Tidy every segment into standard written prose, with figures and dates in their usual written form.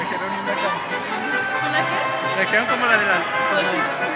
dijeron una canción. ¿Una qué? Me dijeron como la de la... Pues sí.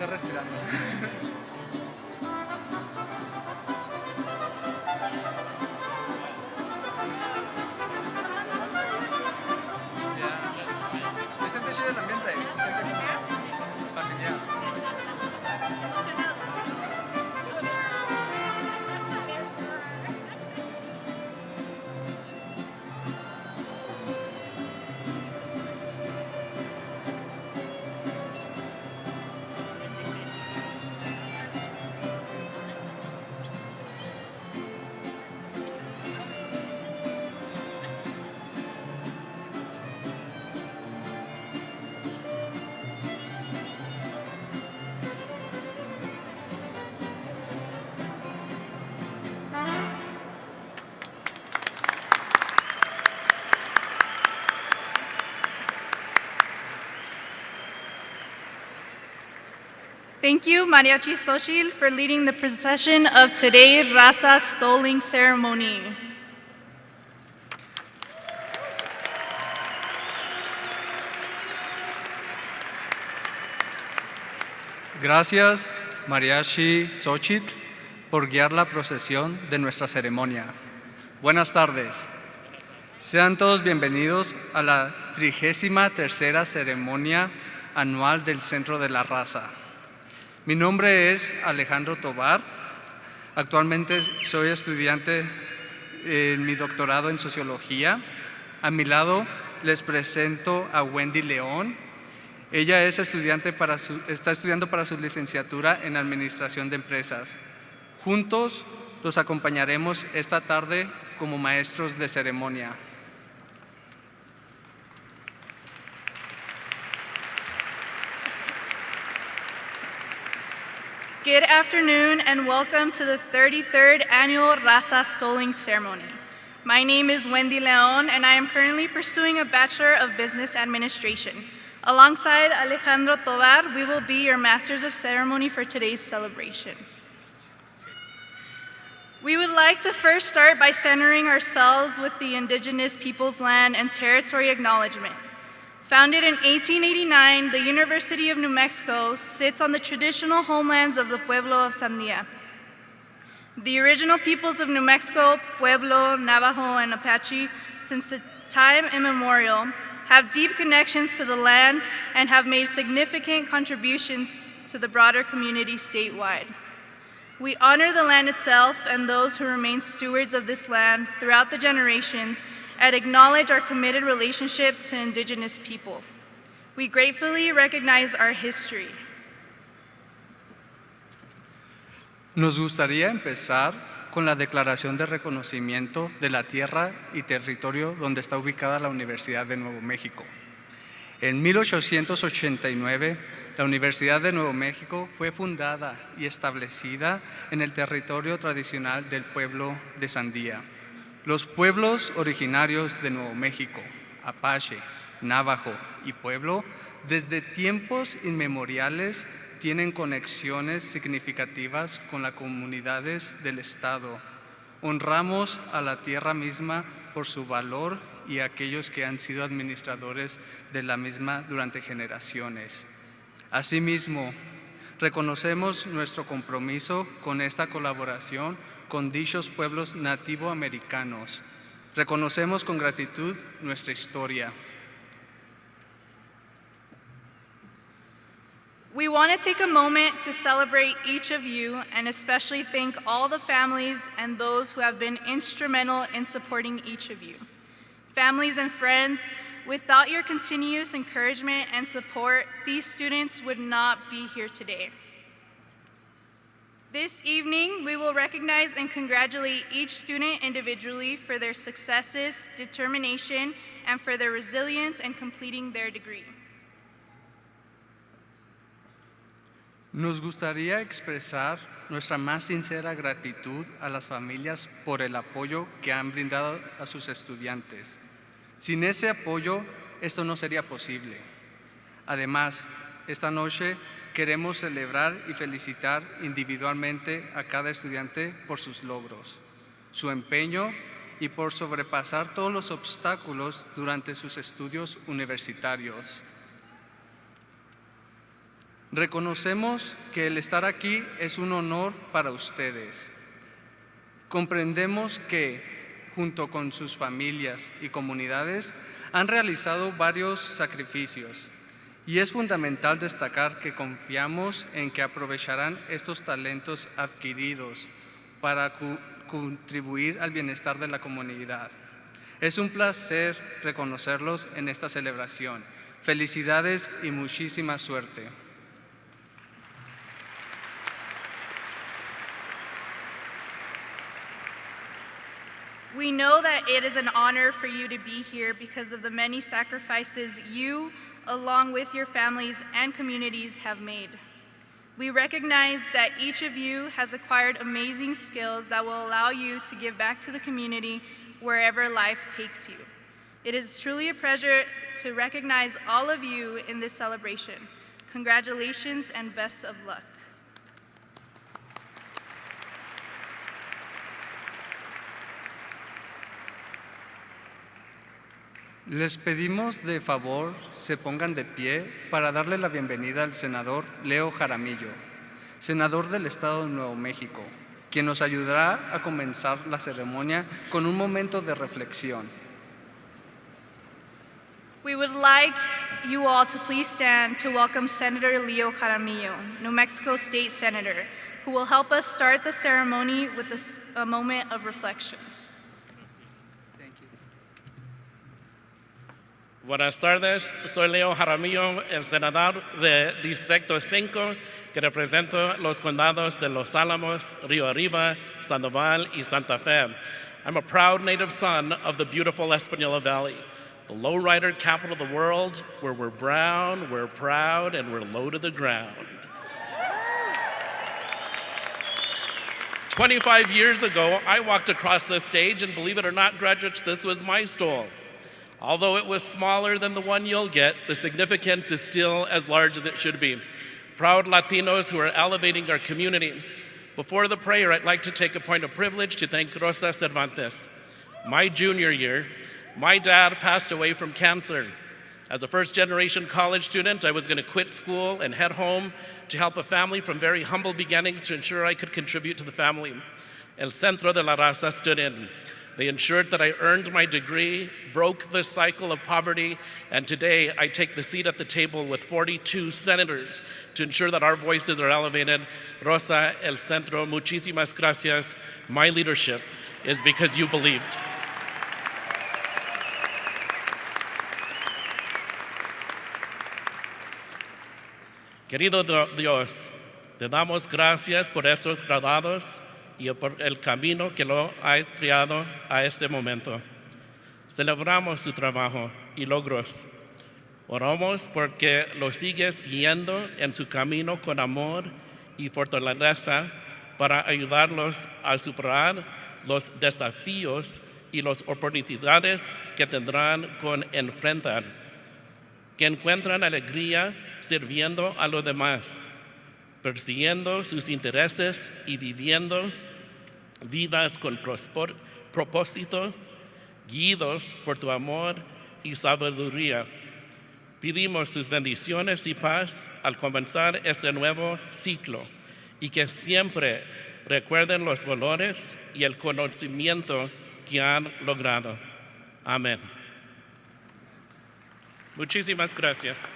Estoy respirando. Ya. Se siente chido el ambiente, se siente como familiar. Emocionado. Thank you, Mariachi Xochitl, for leading the procession of today's Raza Stoling ceremony. Gracias, Mariachi Xochitl, por guiar la procesión de nuestra ceremonia. Buenas tardes. Sean todos bienvenidos a la 33ª ceremonia anual del Centro de la Raza. Mi nombre es Alejandro Tobar. Actualmente soy estudiante en mi doctorado en Sociología. A mi lado les presento a Wendy León. Ella está estudiando para su licenciatura en Administración de Empresas. Juntos los acompañaremos esta tarde como maestros de ceremonia. Good afternoon and welcome to the 33rd Annual Raza Stoling Ceremony. My name is Wendy León and I am currently pursuing a Bachelor of Business Administration. Alongside Alejandro Tobar, we will be your Masters of Ceremony for today's celebration. We would like to first start by centering ourselves with the Indigenous Peoples' Land and Territory Acknowledgement. Founded in 1889, the University of New Mexico sits on the traditional homelands of the Pueblo of Sandia. The original peoples of New Mexico, Pueblo, Navajo, and Apache, since time immemorial, have deep connections to the land and have made significant contributions to the broader community statewide. We honor the land itself and those who remain stewards of this land throughout the generations and acknowledge our committed relationship to Indigenous people. We gratefully recognize our history. Nos gustaría empezar con la declaración de reconocimiento de la tierra y territorio donde está ubicada la Universidad de Nuevo México. En 1889, la Universidad de Nuevo México fue fundada y establecida en el territorio tradicional del pueblo de Sandia. Los pueblos originarios de Nuevo México, Apache, Navajo y Pueblo, desde tiempos inmemoriales tienen conexiones significativas con las comunidades del Estado. Honramos a la tierra misma por su valor y a aquellos que han sido administradores de la misma durante generaciones. Asimismo, reconocemos nuestro compromiso con esta colaboración con dichos pueblos nativoamericanos. Reconocemos con gratitud nuestra historia. We want to take a moment to celebrate each of you and especially thank all the families and those who have been instrumental in supporting each of you. Families and friends, without your continuous encouragement and support, these students would not be here today. This evening, we will recognize and congratulate each student individually for their successes, determination, and for their resilience in completing their degree. Nos gustaría expresar nuestra más sincera gratitud a las familias por el apoyo que han brindado a sus estudiantes. Sin ese apoyo, esto no sería posible. Además, esta noche queremos celebrar y felicitar individualmente a cada estudiante por sus logros, su empeño y por sobrepasar todos los obstáculos durante sus estudios universitarios. Reconocemos que el estar aquí es un honor para ustedes. Comprendemos que, junto con sus familias y comunidades, han realizado varios sacrificios y es fundamental destacar que confiamos en que aprovecharán estos talentos adquiridos para contribuir al bienestar de la comunidad. Es un placer reconocerlos en esta celebración. Felicidades y muchísima suerte. We know that it is an honor for you to be here because of the many sacrifices you, along with your families and communities, have made. We recognize that each of you has acquired amazing skills that will allow you to give back to the community wherever life takes you. It is truly a pleasure to recognize all of you in this celebration. Congratulations and best of luck. Les pedimos de favor se pongan de pie para darle la bienvenida al senador Leo Jaramillo, senador del Estado de Nuevo México, quien nos ayudará a comenzar la ceremonia con un momento de reflexión. We would like you all to please stand to welcome Senator Leo Jaramillo, New Mexico State Senator, who will help us start the ceremony with a moment of reflection. Buenas tardes, soy Leo Jaramillo, el senador de Distrito 5, que representa los condados de Los Álamos, Río Arriba, Sandoval, y Santa Fe. I'm a proud native son of the beautiful Española Valley, the lowrider capital of the world, where we're brown, we're proud, and we're low to the ground. 25 years ago, I walked across this stage, and believe it or not, graduates, this was my stole. Although it was smaller than the one you'll get, the significance is still as large as it should be. Proud Latinos who are elevating our community. Before the prayer, I'd like to take a point of privilege to thank Rosa Cervantes. My junior year, my dad passed away from cancer. As a first-generation college student, I was going to quit school and head home to help a family from very humble beginnings to ensure I could contribute to the family. El Centro de la Raza stood in. They ensured that I earned my degree, broke the cycle of poverty, and today I take the seat at the table with 42 senators to ensure that our voices are elevated. Rosa, El Centro, muchísimas gracias. My leadership is because you believed. Querido Dios, te damos gracias por esos graduados y por el camino que lo ha triado a este momento. Celebramos su trabajo y logros. Oramos porque lo sigues guiando en su camino con amor y fortaleza para ayudarlos a superar los desafíos y las oportunidades que tendrán con enfrentar. Que encuentran alegría sirviendo a los demás, persiguiendo sus intereses y viviendo vidas con propósito, guiados por tu amor y sabiduría. Pedimos tus bendiciones y paz al comenzar este nuevo ciclo y que siempre recuerden los valores y el conocimiento que han logrado. Amén. Muchísimas gracias.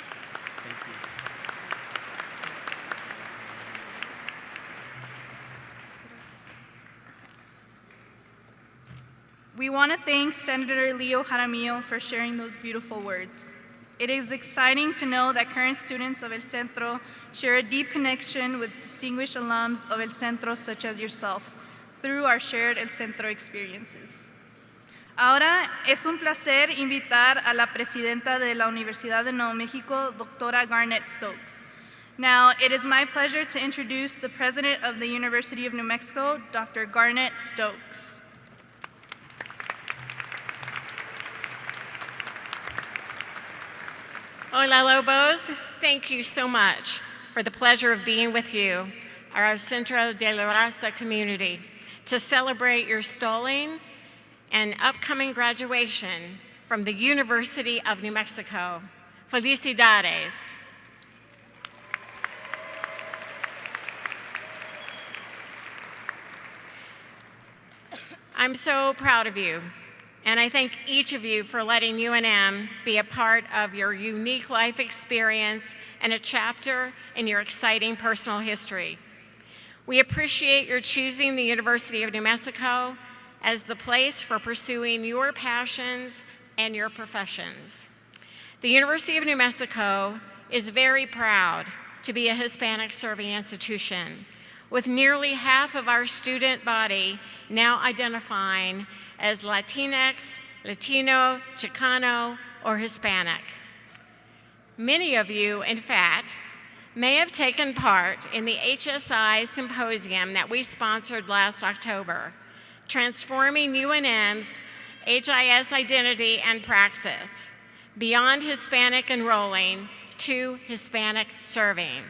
We want to thank Senator Leo Jaramillo for sharing those beautiful words. It is exciting to know that current students of El Centro share a deep connection with distinguished alums of El Centro such as yourself through our shared El Centro experiences. Ahora es un placer invitar a la presidenta de la Universidad de Nuevo México, Doctora Garnett Stokes. Now, it is my pleasure to introduce the president of the University of New Mexico, Dr. Garnett Stokes. Hola, Lobos. Thank you so much for the pleasure of being with you, our Centro de la Raza community, to celebrate your Stoling and upcoming graduation from the University of New Mexico. Felicidades. I'm so proud of you, and I thank each of you for letting UNM be a part of your unique life experience and a chapter in your exciting personal history. We appreciate your choosing the University of New Mexico as the place for pursuing your passions and your professions. The University of New Mexico is very proud to be a Hispanic serving institution, with nearly half of our student body now identifying as Latinx, Latino, Chicano, or Hispanic. Many of you, in fact, may have taken part in the HSI symposium that we sponsored last October, Transforming UNM's HIS Identity and Praxis, Beyond Hispanic Enrolling to Hispanic Serving.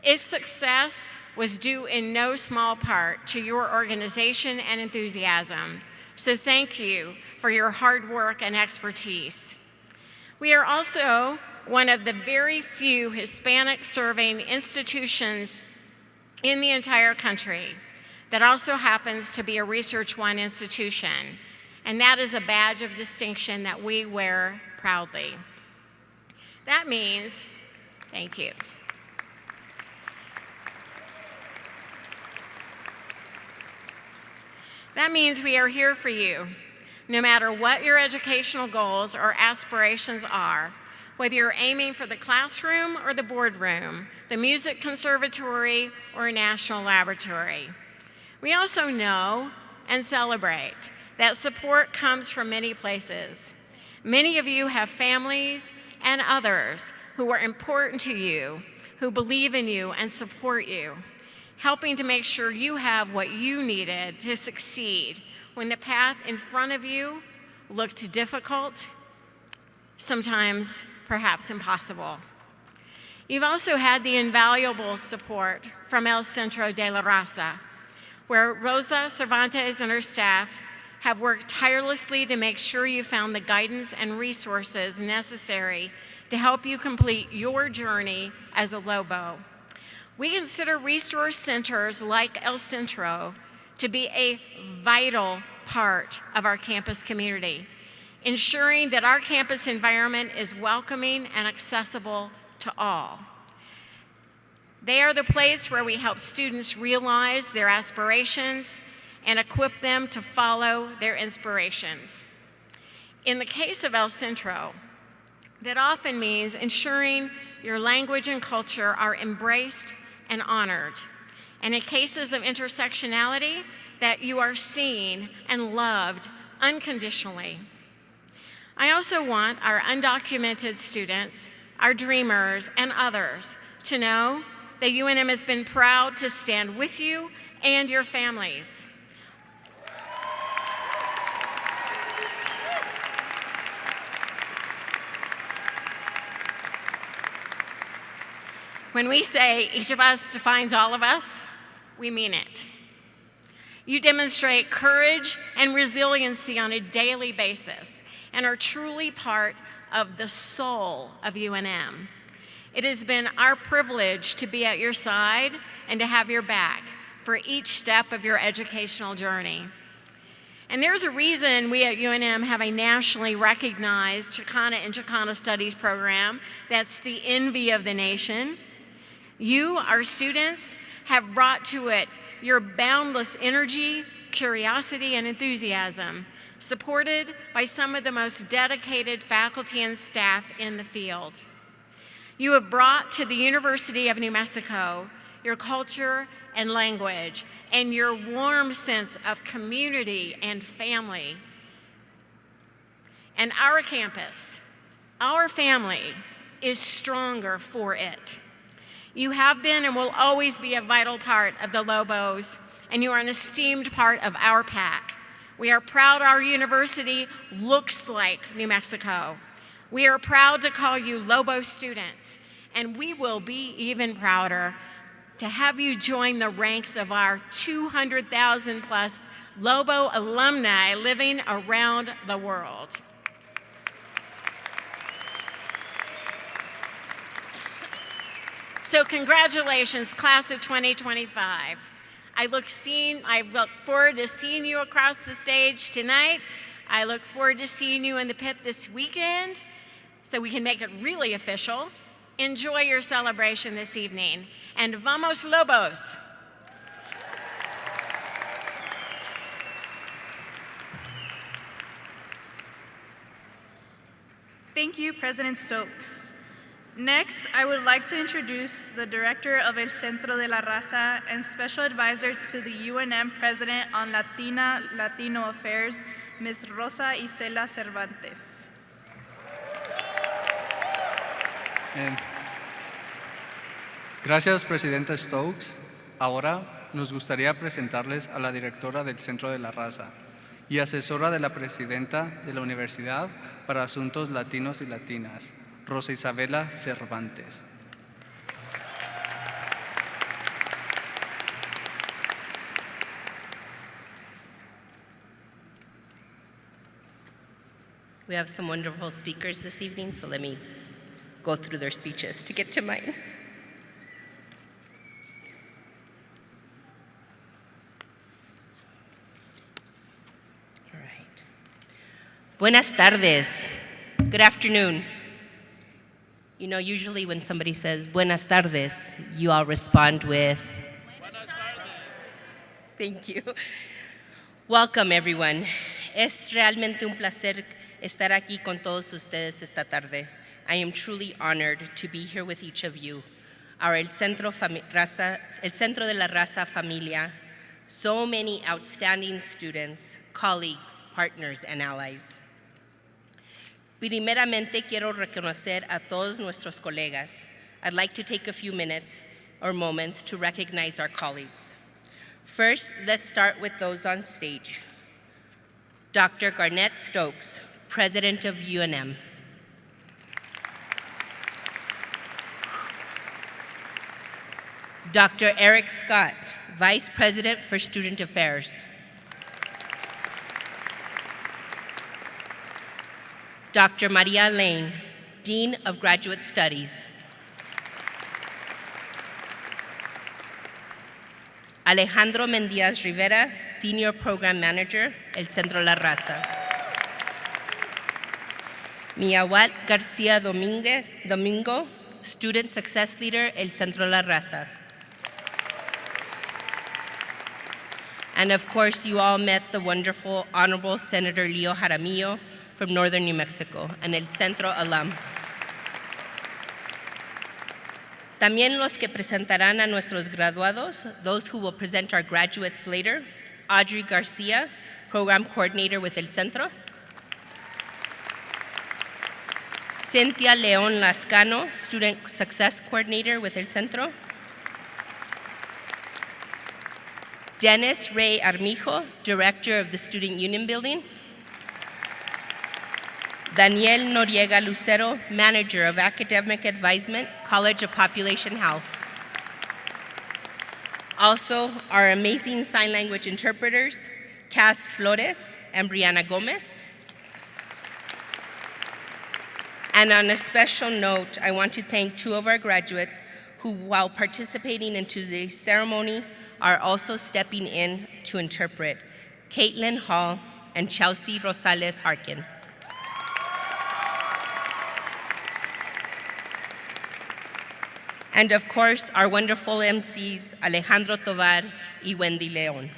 Its success was due in no small part to your organization and enthusiasm, so thank you for your hard work and expertise. We are also one of the very few Hispanic serving institutions in the entire country that also happens to be a Research One institution, and that is a badge of distinction that we wear proudly. That means, thank you. That means we are here for you, no matter what your educational goals or aspirations are, whether you're aiming for the classroom or the boardroom, the music conservatory or a national laboratory. We also know and celebrate that support comes from many places. Many of you have families and others who are important to you, who believe in you and support you, helping to make sure you have what you needed to succeed when the path in front of you looked difficult, sometimes perhaps impossible. You've also had the invaluable support from El Centro de la Raza, where Raza Cervantes and her staff have worked tirelessly to make sure you found the guidance and resources necessary to help you complete your journey as a Lobo. We consider resource centers like El Centro to be a vital part of our campus community, ensuring that our campus environment is welcoming and accessible to all. They are the place where we help students realize their aspirations and equip them to follow their inspirations. In the case of El Centro, that often means ensuring your language and culture are embraced and honored. And in cases of intersectionality, that you are seen and loved unconditionally. I also want our undocumented students, our dreamers, and others to know that UNM has been proud to stand with you and your families. When we say each of us defines all of us, we mean it. You demonstrate courage and resiliency on a daily basis and are truly part of the soul of UNM. It has been our privilege to be at your side and to have your back for each step of your educational journey. And there's a reason we at UNM have a nationally recognized Chicana and Chicana Studies program that's the envy of the nation. You, our students, have brought to it your boundless energy, curiosity, and enthusiasm, supported by some of the most dedicated faculty and staff in the field. You have brought to the University of New Mexico your culture and language and your warm sense of community and family. And our campus, our family, is stronger for it. You have been and will always be a vital part of the Lobos, and you are an esteemed part of our pack. We are proud our university looks like New Mexico. We are proud to call you Lobo students, and we will be even prouder to have you join the ranks of our 200,000 plus Lobo alumni living around the world. So congratulations, class of 2025. I look forward to seeing you across the stage tonight. I look forward to seeing you in the pit this weekend so we can make it really official. Enjoy your celebration this evening. And vamos Lobos! Thank you, President Stokes. Next, I would like to introduce the Director of El Centro de la Raza and Special Advisor to the UNM President on Latino Affairs, Ms. Rosa Isela Cervantes. Gracias, Presidenta Stokes. Ahora nos gustaría presentarles a la Directora del Centro de la Raza y asesora de la Presidenta de la Universidad para Asuntos Latinos y Latinas, Rosa Isabela Cervantes. We have some wonderful speakers this evening, so let me go through their speeches to get to mine. All right. Buenas tardes. Good afternoon. You know, usually when somebody says buenas tardes, you all respond with buenas tardes. Thank you. Welcome, everyone. Es realmente un placer estar aquí con todos ustedes esta tarde. I am truly honored to be here with each of you. El Centro de la Raza Familia, so many outstanding students, colleagues, partners, and allies. Primeramente quiero reconocer a todos nuestros colegas. I'd like to take a few minutes or moments to recognize our colleagues. First, let's start with those on stage. Dr. Garnett Stokes, President of UNM. Dr. Eric Scott, Vice President for Student Affairs. Dr. Maria Lane, Dean of Graduate Studies. Alejandro Mendíaz Rivera, Senior Program Manager, El Centro La Raza. Miawat Garcia Domingo, Student Success Leader, El Centro La Raza. And of course, you all met the wonderful Honorable Senator Leo Jaramillo from Northern New Mexico, and El Centro alum. También los que presentarán a nuestros graduados, those who will present our graduates later, Audrey Garcia, Program Coordinator with El Centro. Cynthia León Lascano, Student Success Coordinator with El Centro. Dennis Ray Armijo, Director of the Student Union Building. Daniel Noriega Lucero, Manager of Academic Advisement, College of Population Health. Also, our amazing sign language interpreters, Cass Flores and Brianna Gomez. And on a special note, I want to thank two of our graduates who, while participating in today's ceremony, are also stepping in to interpret, Caitlin Hall and Chelsea Rosales Harkin. And of course, our wonderful MCs, Alejandro Tovar y Wendy León.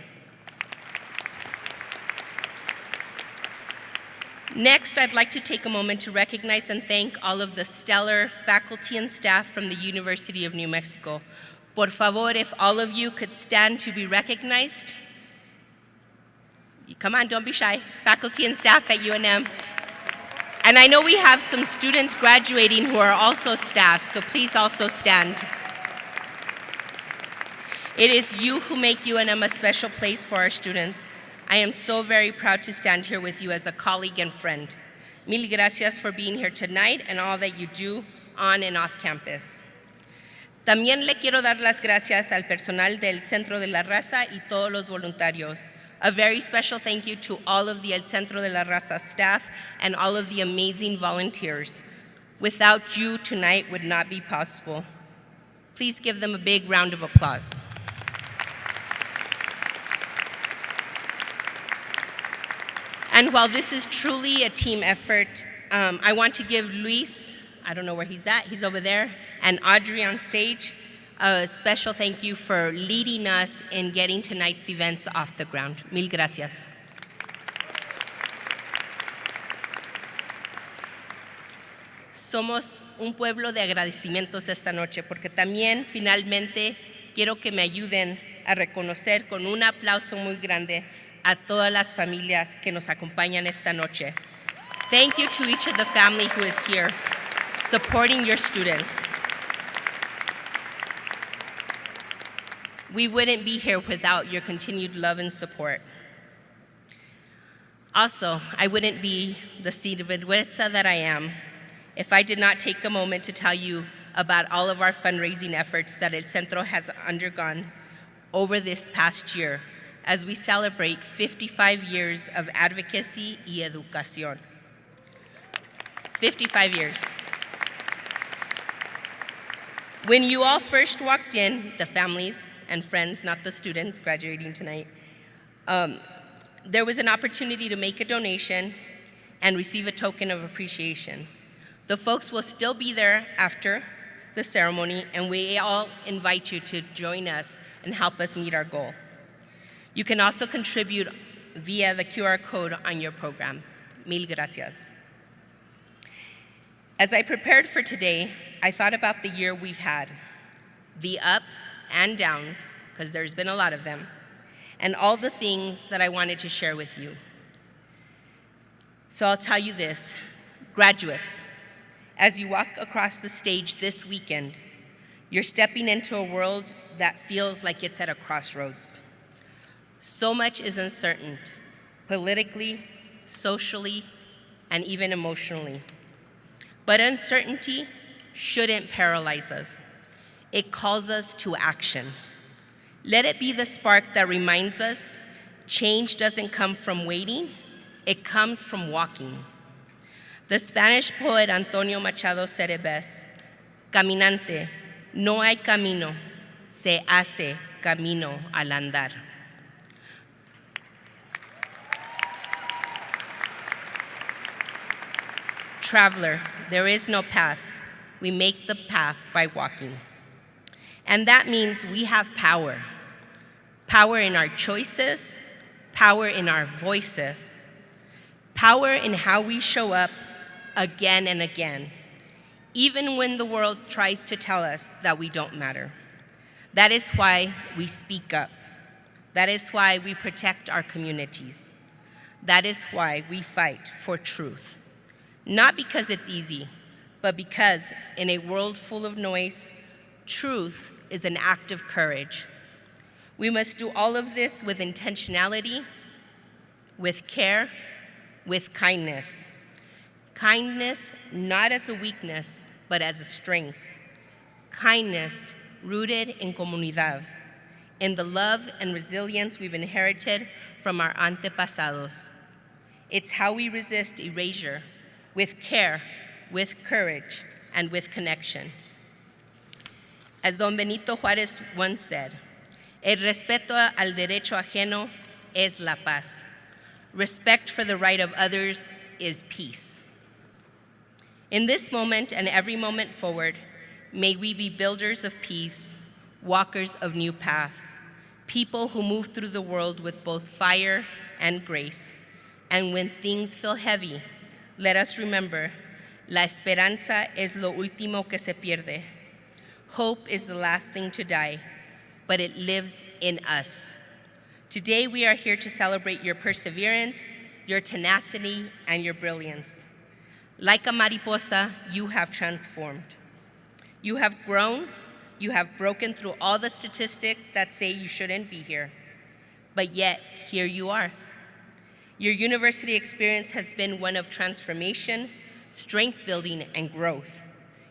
Next, I'd like to take a moment to recognize and thank all of the stellar faculty and staff from the University of New Mexico. Por favor, if all of you could stand to be recognized. Come on, don't be shy. Faculty and staff at UNM. And I know we have some students graduating who are also staff, so please also stand. It is you who make UNM a special place for our students. I am so very proud to stand here with you as a colleague and friend. Mil gracias for being here tonight and all that you do on and off campus. También le quiero dar las gracias al personal del Centro de la Raza y todos los voluntarios. A very special thank you to all of the El Centro de la Raza staff and all of the amazing volunteers. Without you, tonight would not be possible. Please give them a big round of applause. And while this is truly a team effort, I want to give Luis, I don't know where he's at, he's over there, and Audrey on stage, a special thank you for leading us in getting tonight's events off the ground. Mil gracias. Somos un pueblo de agradecimientos esta noche, porque también finalmente quiero que me ayuden a reconocer con un aplauso muy grande a todas las familias que nos acompañan esta noche. Thank you to each of the family who is here, supporting your students. We wouldn't be here without your continued love and support. Also, I wouldn't be the sinvergüenza that I am if I did not take a moment to tell you about all of our fundraising efforts that El Centro has undergone over this past year as we celebrate 55 years of advocacy y educación. 55 years. When you all first walked in, the families and friends, not the students graduating tonight, there was an opportunity to make a donation and receive a token of appreciation. The folks will still be there after the ceremony, and we all invite you to join us and help us meet our goal. You can also contribute via the QR code on your program. Mil gracias. As I prepared for today, I thought about the year we've had, the ups and downs, because there's been a lot of them, and all the things that I wanted to share with you. So I'll tell you this, graduates, as you walk across the stage this weekend, you're stepping into a world that feels like it's at a crossroads. So much is uncertain, politically, socially, and even emotionally. But uncertainty shouldn't paralyze us. It calls us to action. Let it be the spark that reminds us change doesn't come from waiting, it comes from walking. The Spanish poet Antonio Machado said it best, "Caminante, no hay camino, se hace camino al andar." Traveler, there is no path. We make the path by walking. And that means we have power. Power in our choices, power in our voices, power in how we show up again and again, even when the world tries to tell us that we don't matter. That is why we speak up. That is why we protect our communities. That is why we fight for truth. Not because it's easy, but because in a world full of noise, truth is an act of courage. We must do all of this with intentionality, with care, with kindness. Kindness not as a weakness, but as a strength. Kindness rooted in comunidad, in the love and resilience we've inherited from our antepasados. It's how we resist erasure, with care, with courage, and with connection. As Don Benito Juárez once said, el respeto al derecho ajeno es la paz. Respect for the right of others is peace. In this moment and every moment forward, may we be builders of peace, walkers of new paths, people who move through the world with both fire and grace. And when things feel heavy, let us remember, la esperanza es lo último que se pierde. Hope is the last thing to die, but it lives in us. Today we are here to celebrate your perseverance, your tenacity, and your brilliance. Like a mariposa, you have transformed. You have grown, you have broken through all the statistics that say you shouldn't be here, but yet here you are. Your university experience has been one of transformation, strength building, and growth.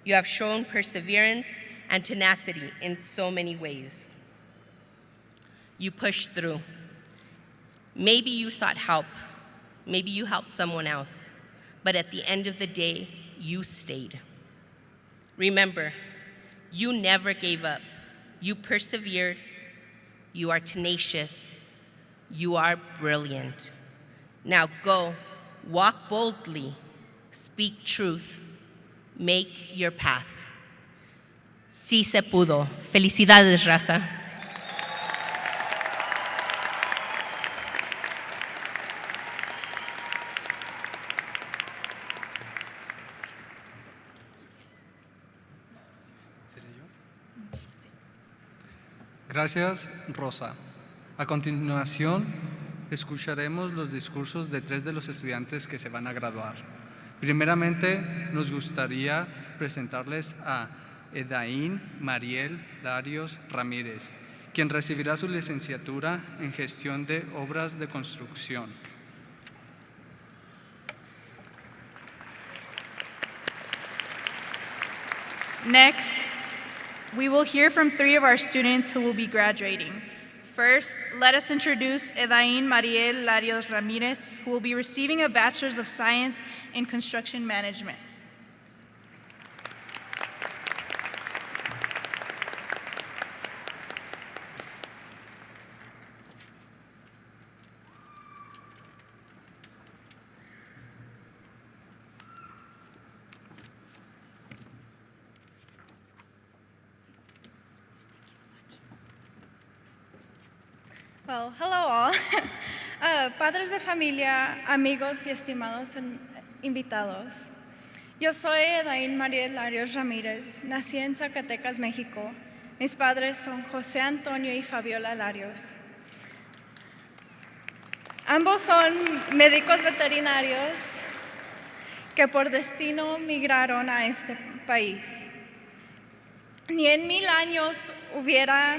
You have shown perseverance and tenacity in so many ways. You pushed through. Maybe you sought help. Maybe you helped someone else. But at the end of the day, you stayed. Remember, you never gave up. You persevered. You are tenacious. You are brilliant. Now go, walk boldly, speak truth, make your path. Sí se pudo. Felicidades, Raza. Gracias, Rosa. A continuación, escucharemos los discursos de 3 de los estudiantes que se van a graduar. Primeramente, nos gustaría presentarles a Edaín Mariel Larios Ramírez, quien recibirá su licenciatura en Gestión de Obras de Construcción. Next, we will hear from 3 of our students who will be graduating. First, let us introduce Edaín Mariel Larios Ramirez, who will be receiving a Bachelor's of Science in Construction Management. Well, hello all. Padres de familia, amigos y estimados invitados. Yo soy Edaín Mariel Larios Ramírez, nací en Zacatecas, México. Mis padres son José Antonio y Fabiola Larios. Ambos son médicos veterinarios que por destino migraron a este país. Ni en 1000 años hubiera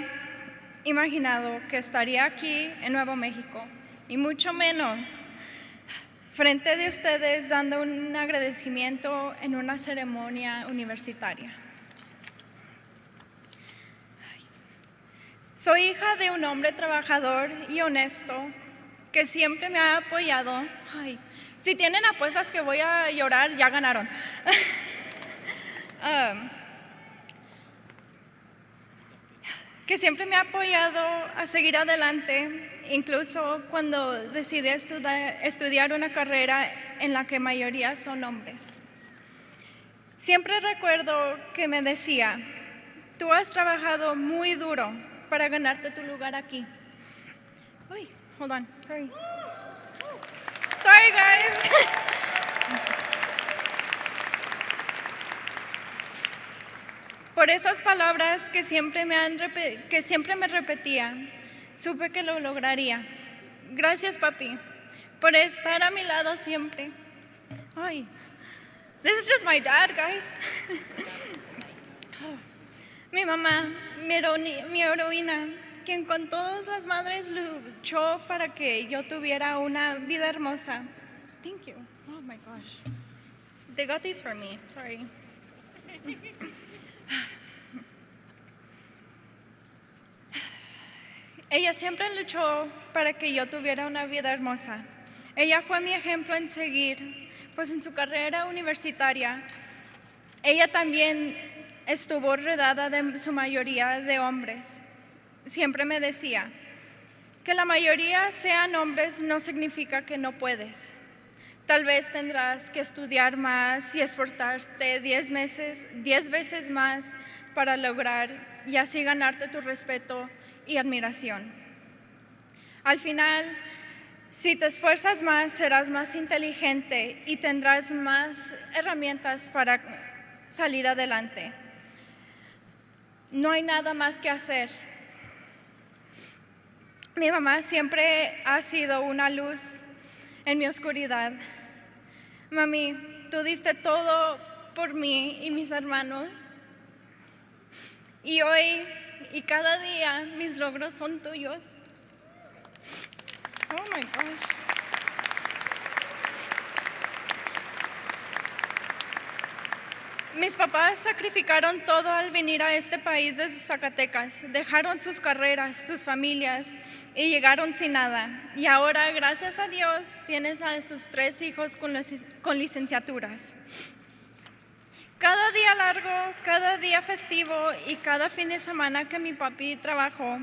imaginado que estaría aquí en Nuevo México y mucho menos frente de ustedes dando un agradecimiento en una ceremonia universitaria. Soy hija de un hombre trabajador y honesto que siempre me ha apoyado. Ay, si tienen apuestas que voy a llorar, ya ganaron. Que siempre me ha apoyado a seguir adelante, incluso cuando decidí estudiar una carrera en la que mayoría son hombres. Siempre recuerdo que me decía, tú has trabajado muy duro para ganarte tu lugar aquí. Uy, hold on, sorry. Sorry, guys. Por esas palabras que siempre me repetía, supe que lo lograría. Gracias, papi, por estar a mi lado siempre. Ay, this is just my dad, guys. Mi mamá, mi heroína, quien con todas las madres luchó para que yo tuviera una vida hermosa. Thank you. Oh my gosh. They got these for me. Sorry. Ella siempre luchó para que yo tuviera una vida hermosa. Ella fue mi ejemplo en seguir, pues en su carrera universitaria, ella también estuvo rodeada de su mayoría de hombres. Siempre me decía, que la mayoría sean hombres no significa que no puedes. Tal vez tendrás que estudiar más y esforzarte 10 veces más para lograr y así ganarte tu respeto y admiración. Al final, si te esfuerzas más, serás más inteligente y tendrás más herramientas para salir adelante. No hay nada más que hacer. Mi mamá siempre ha sido una luz en mi oscuridad. Mami, tú diste todo por mí y mis hermanos. Y hoy y cada día mis logros son tuyos. Oh my gosh. Mis papás sacrificaron todo al venir a este país desde Zacatecas. Dejaron sus carreras, sus familias y llegaron sin nada. Y ahora, gracias a Dios, tienes a sus 3 hijos con licenciaturas. Cada día largo, cada día festivo y cada fin de semana que mi papi trabajó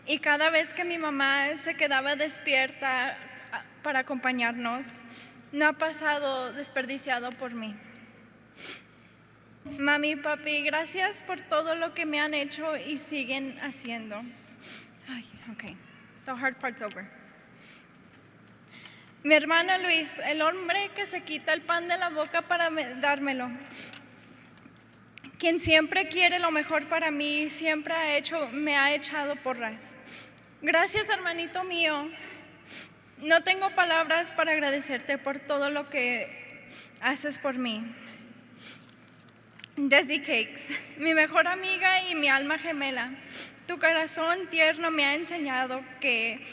y cada vez que mi mamá se quedaba despierta para acompañarnos no ha pasado desperdiciado por mí. Mami y papi, gracias por todo lo que me han hecho y siguen haciendo. Ay, okay, the hard part's over. Mi hermano Luis, el hombre que se quita el pan de la boca para dármelo, quien siempre quiere lo mejor para mí, siempre me ha echado porras. Gracias, hermanito mío. No tengo palabras para agradecerte por todo lo que haces por mí. Desi Cakes, mi mejor amiga y mi alma gemela, tu corazón tierno me ha enseñado que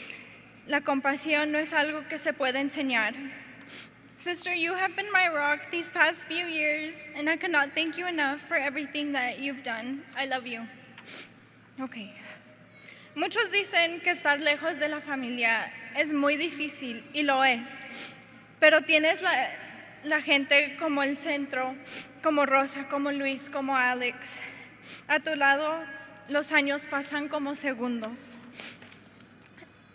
la compasión no es algo que se puede enseñar. Sister, you have been my rock these past few years, and I cannot thank you enough for everything that you've done. I love you. Okay. Muchos dicen que estar lejos de la familia es muy difícil, y lo es, pero tienes la gente como el centro, como Rosa, como Luis, como Alex. A tu lado, los años pasan como segundos.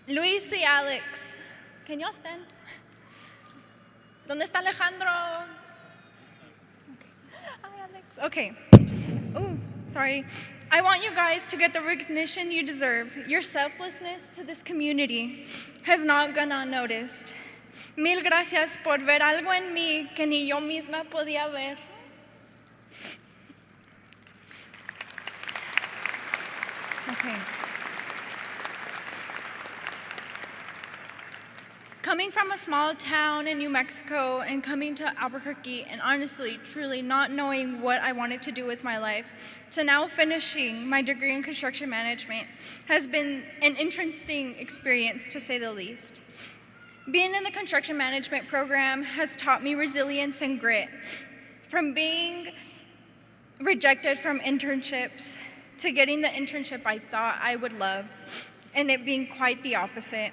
Luis y Alex, can you stand? ¿Dónde está Alejandro? Hi, Alex. Okay. Oh, sorry. I want you guys to get the recognition you deserve. Your selflessness to this community has not gone unnoticed. Mil gracias por ver algo en mí que ni yo misma podía ver. Okay. Coming from a small town in New Mexico and coming to Albuquerque and honestly, truly not knowing what I wanted to do with my life, to now finishing my degree in construction management has been an interesting experience, to say the least. Being in the construction management program has taught me resilience and grit. From being rejected from internships to getting the internship I thought I would love, and it being quite the opposite,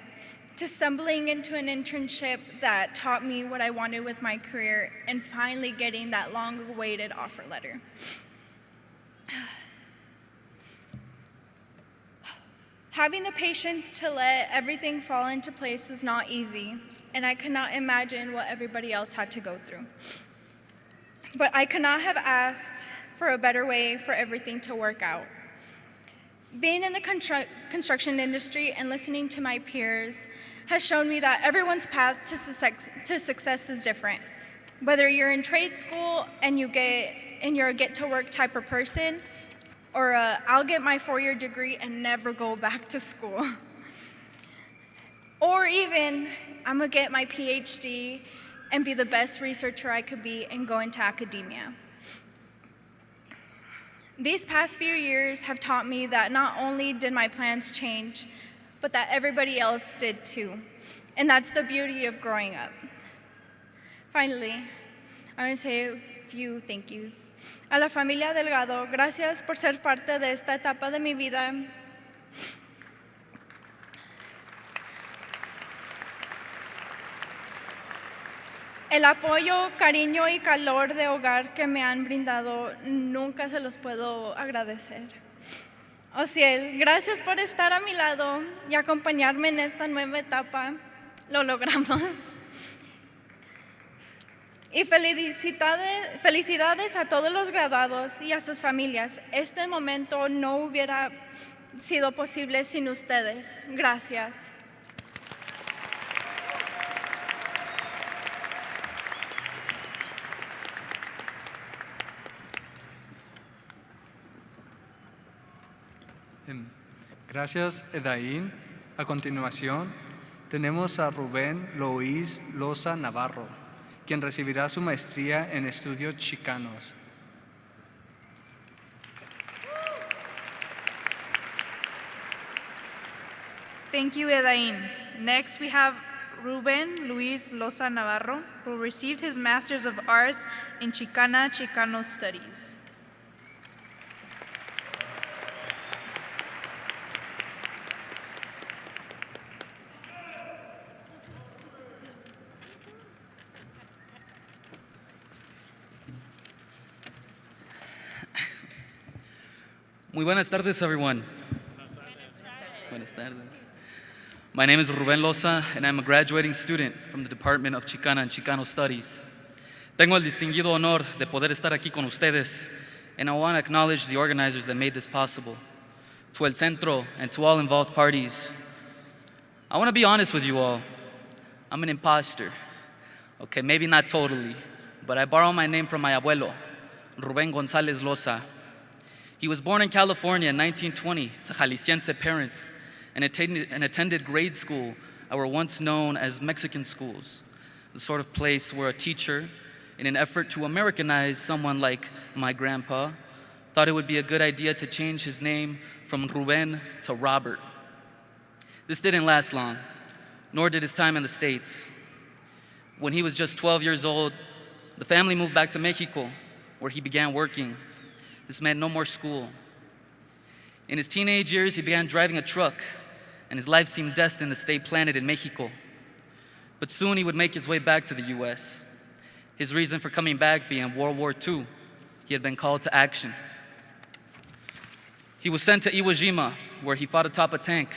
to stumbling into an internship that taught me what I wanted with my career, and finally getting that long-awaited offer letter. Having the patience to let everything fall into place was not easy, and I could not imagine what everybody else had to go through. But I could not have asked for a better way for everything to work out. Being in the construction industry and listening to my peers has shown me that everyone's path to success is different. Whether you're in trade school and you're a get-to-work type of person, or I'll get my 4-year degree and never go back to school. Or even I'm gonna get my PhD and be the best researcher I could be and go into academia. These past few years have taught me that not only did my plans change, but that everybody else did too. And that's the beauty of growing up. Finally, I want to say a few thank yous. A la familia Delgado, gracias por ser parte de esta etapa de mi vida. El apoyo, cariño y calor de hogar que me han brindado nunca se los puedo agradecer. Ociel, gracias por estar a mi lado y acompañarme en esta nueva etapa. Lo logramos. Y felicidades a todos los graduados y a sus familias. Este momento no hubiera sido posible sin ustedes. Gracias. Gracias, Edaín. A continuación, tenemos a Rubén Luis Loza Navarro, quien recibirá su maestría en estudios chicanos. Thank you, Edain. Next, we have Ruben Luis Loza Navarro, who received his Master's of Arts in Chicano Studies. Muy buenas tardes, everyone. Buenas tardes. My name is Rubén Loza, and I'm a graduating student from the Department of Chicana and Chicano Studies. Tengo el distinguido honor de poder estar aquí con ustedes, and I want to acknowledge the organizers that made this possible. To El Centro and to all involved parties, I want to be honest with you all. I'm an imposter. Okay, maybe not totally, but I borrow my name from my abuelo, Rubén González Loza. He was born in California in 1920 to Jalisciense parents and attended grade school that were once known as Mexican schools, the sort of place where a teacher, in an effort to Americanize someone like my grandpa, thought it would be a good idea to change his name from Rubén to Robert. This didn't last long, nor did his time in the States. When he was just 12 years old, the family moved back to Mexico, where he began working. This meant no more school. In his teenage years, he began driving a truck, and his life seemed destined to stay planted in Mexico. But soon he would make his way back to the US. His reason for coming back being World War II. He had been called to action. He was sent to Iwo Jima, where he fought atop a tank,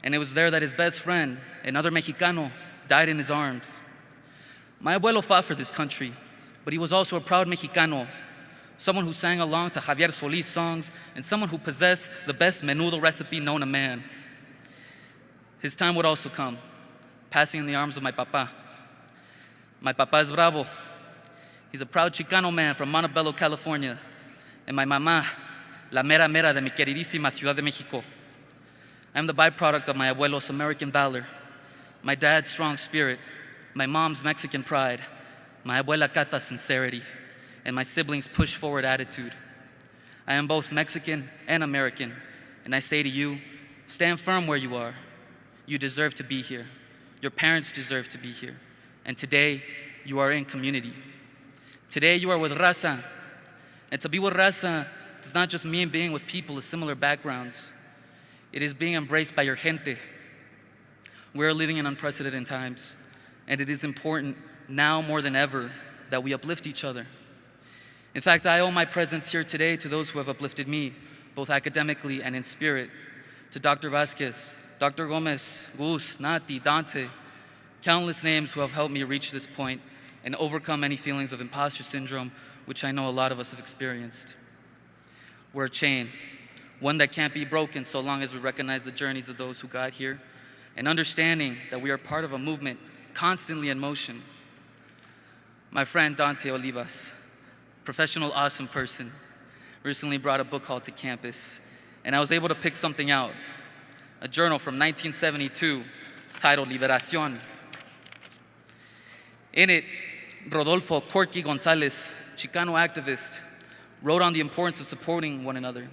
and it was there that his best friend, another Mexicano, died in his arms. My abuelo fought for this country, but he was also a proud Mexicano, someone who sang along to Javier Solís songs, and someone who possessed the best menudo recipe known to man. His time would also come, passing in the arms of my papa. My papa is bravo. He's a proud Chicano man from Montebello, California. And my mamá, la mera mera de mi queridísima Ciudad de México. I'm the byproduct of my abuelo's American valor, my dad's strong spirit, my mom's Mexican pride, my abuela Cata's sincerity, and my siblings' push-forward attitude. I am both Mexican and American, and I say to you, stand firm where you are. You deserve to be here. Your parents deserve to be here. And today, you are in community. Today, you are with Raza. And to be with Raza does not just mean being with people of similar backgrounds. It is being embraced by your gente. We are living in unprecedented times, and it is important now more than ever that we uplift each other. In fact, I owe my presence here today to those who have uplifted me, both academically and in spirit, to Dr. Vasquez, Dr. Gomez, Gus, Nati, Dante, countless names who have helped me reach this point and overcome any feelings of imposter syndrome, which I know a lot of us have experienced. We're a chain, one that can't be broken so long as we recognize the journeys of those who got here, and understanding that we are part of a movement constantly in motion. My friend Dante Olivas, professional, awesome person, recently brought a book called to campus, and I was able to pick something out, a journal from 1972 titled Liberación. In it, Rodolfo Corky Gonzalez, Chicano activist, wrote on the importance of supporting one another,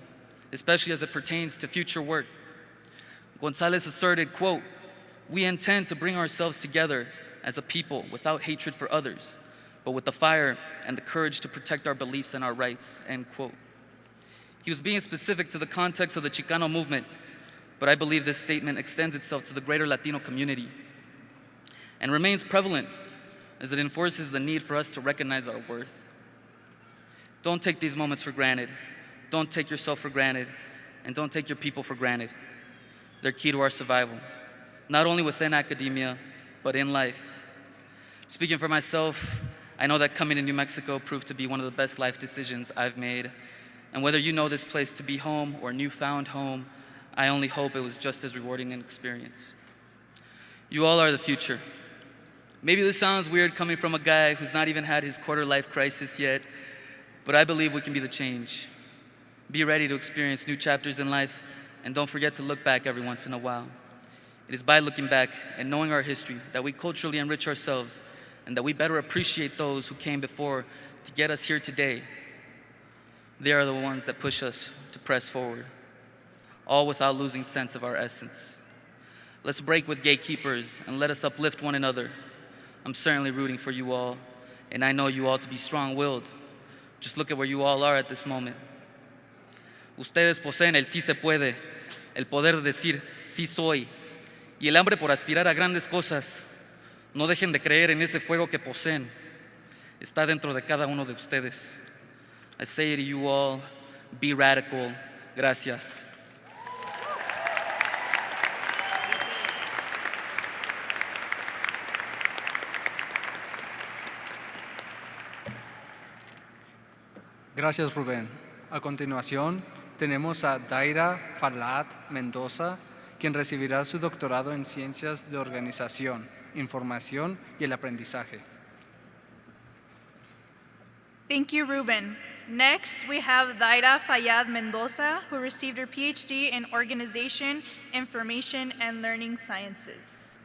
especially as it pertains to future work. Gonzalez asserted, quote, "We intend to bring ourselves together as a people without hatred for others, but with the fire and the courage to protect our beliefs and our rights," end quote. He was being specific to the context of the Chicano movement, but I believe this statement extends itself to the greater Latino community and remains prevalent as it enforces the need for us to recognize our worth. Don't take these moments for granted. Don't take yourself for granted, and don't take your people for granted. They're key to our survival, not only within academia, but in life. Speaking for myself, I know that coming to New Mexico proved to be one of the best life decisions I've made. And whether you know this place to be home or newfound home, I only hope it was just as rewarding an experience. You all are the future. Maybe this sounds weird coming from a guy who's not even had his quarter-life crisis yet, but I believe we can be the change. Be ready to experience new chapters in life, and don't forget to look back every once in a while. It is by looking back and knowing our history that we culturally enrich ourselves and that we better appreciate those who came before to get us here today. They are the ones that push us to press forward, all without losing sense of our essence. Let's break with gatekeepers and let us uplift one another. I'm certainly rooting for you all, and I know you all to be strong-willed. Just look at where you all are at this moment. Ustedes poseen el sí se puede, el poder de decir sí soy, y el hambre por aspirar a grandes cosas. No dejen de creer en ese fuego que poseen. Está dentro de cada uno de ustedes. I say to you all, be radical. Gracias. Gracias, Rubén. A continuación, tenemos a Daira Falad Mendoza, quien recibirá su doctorado en Ciencias de Organización, Información y el Aprendizaje. Thank you, Ruben. Next, we have Daira Fayad Mendoza, who received her PhD in Organization, Information, and Learning Sciences.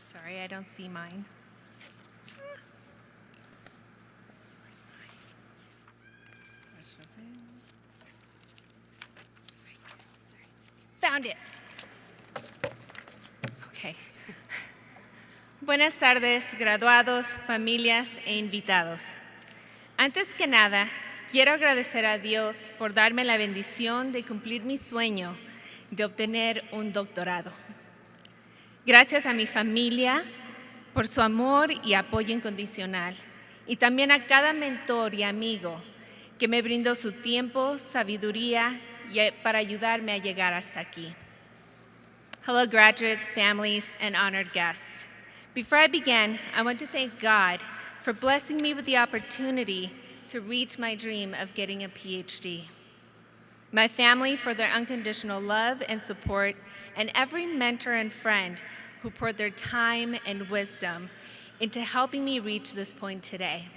Sorry, I don't see mine. Found it. Okay. Buenas tardes, graduados, familias e invitados. Antes que nada, quiero agradecer a Dios por darme la bendición de cumplir mi sueño de obtener un doctorado. Gracias a mi familia por su amor y apoyo incondicional, y también a cada mentor y amigo que me brindó su tiempo, sabiduría para ayudarme a llegar hasta aquí. Hello, graduates, families, and honored guests. Before I begin, I want to thank God for blessing me with the opportunity to reach my dream of getting a PhD. My family for their unconditional love and support, and every mentor and friend who poured their time and wisdom into helping me reach this point today.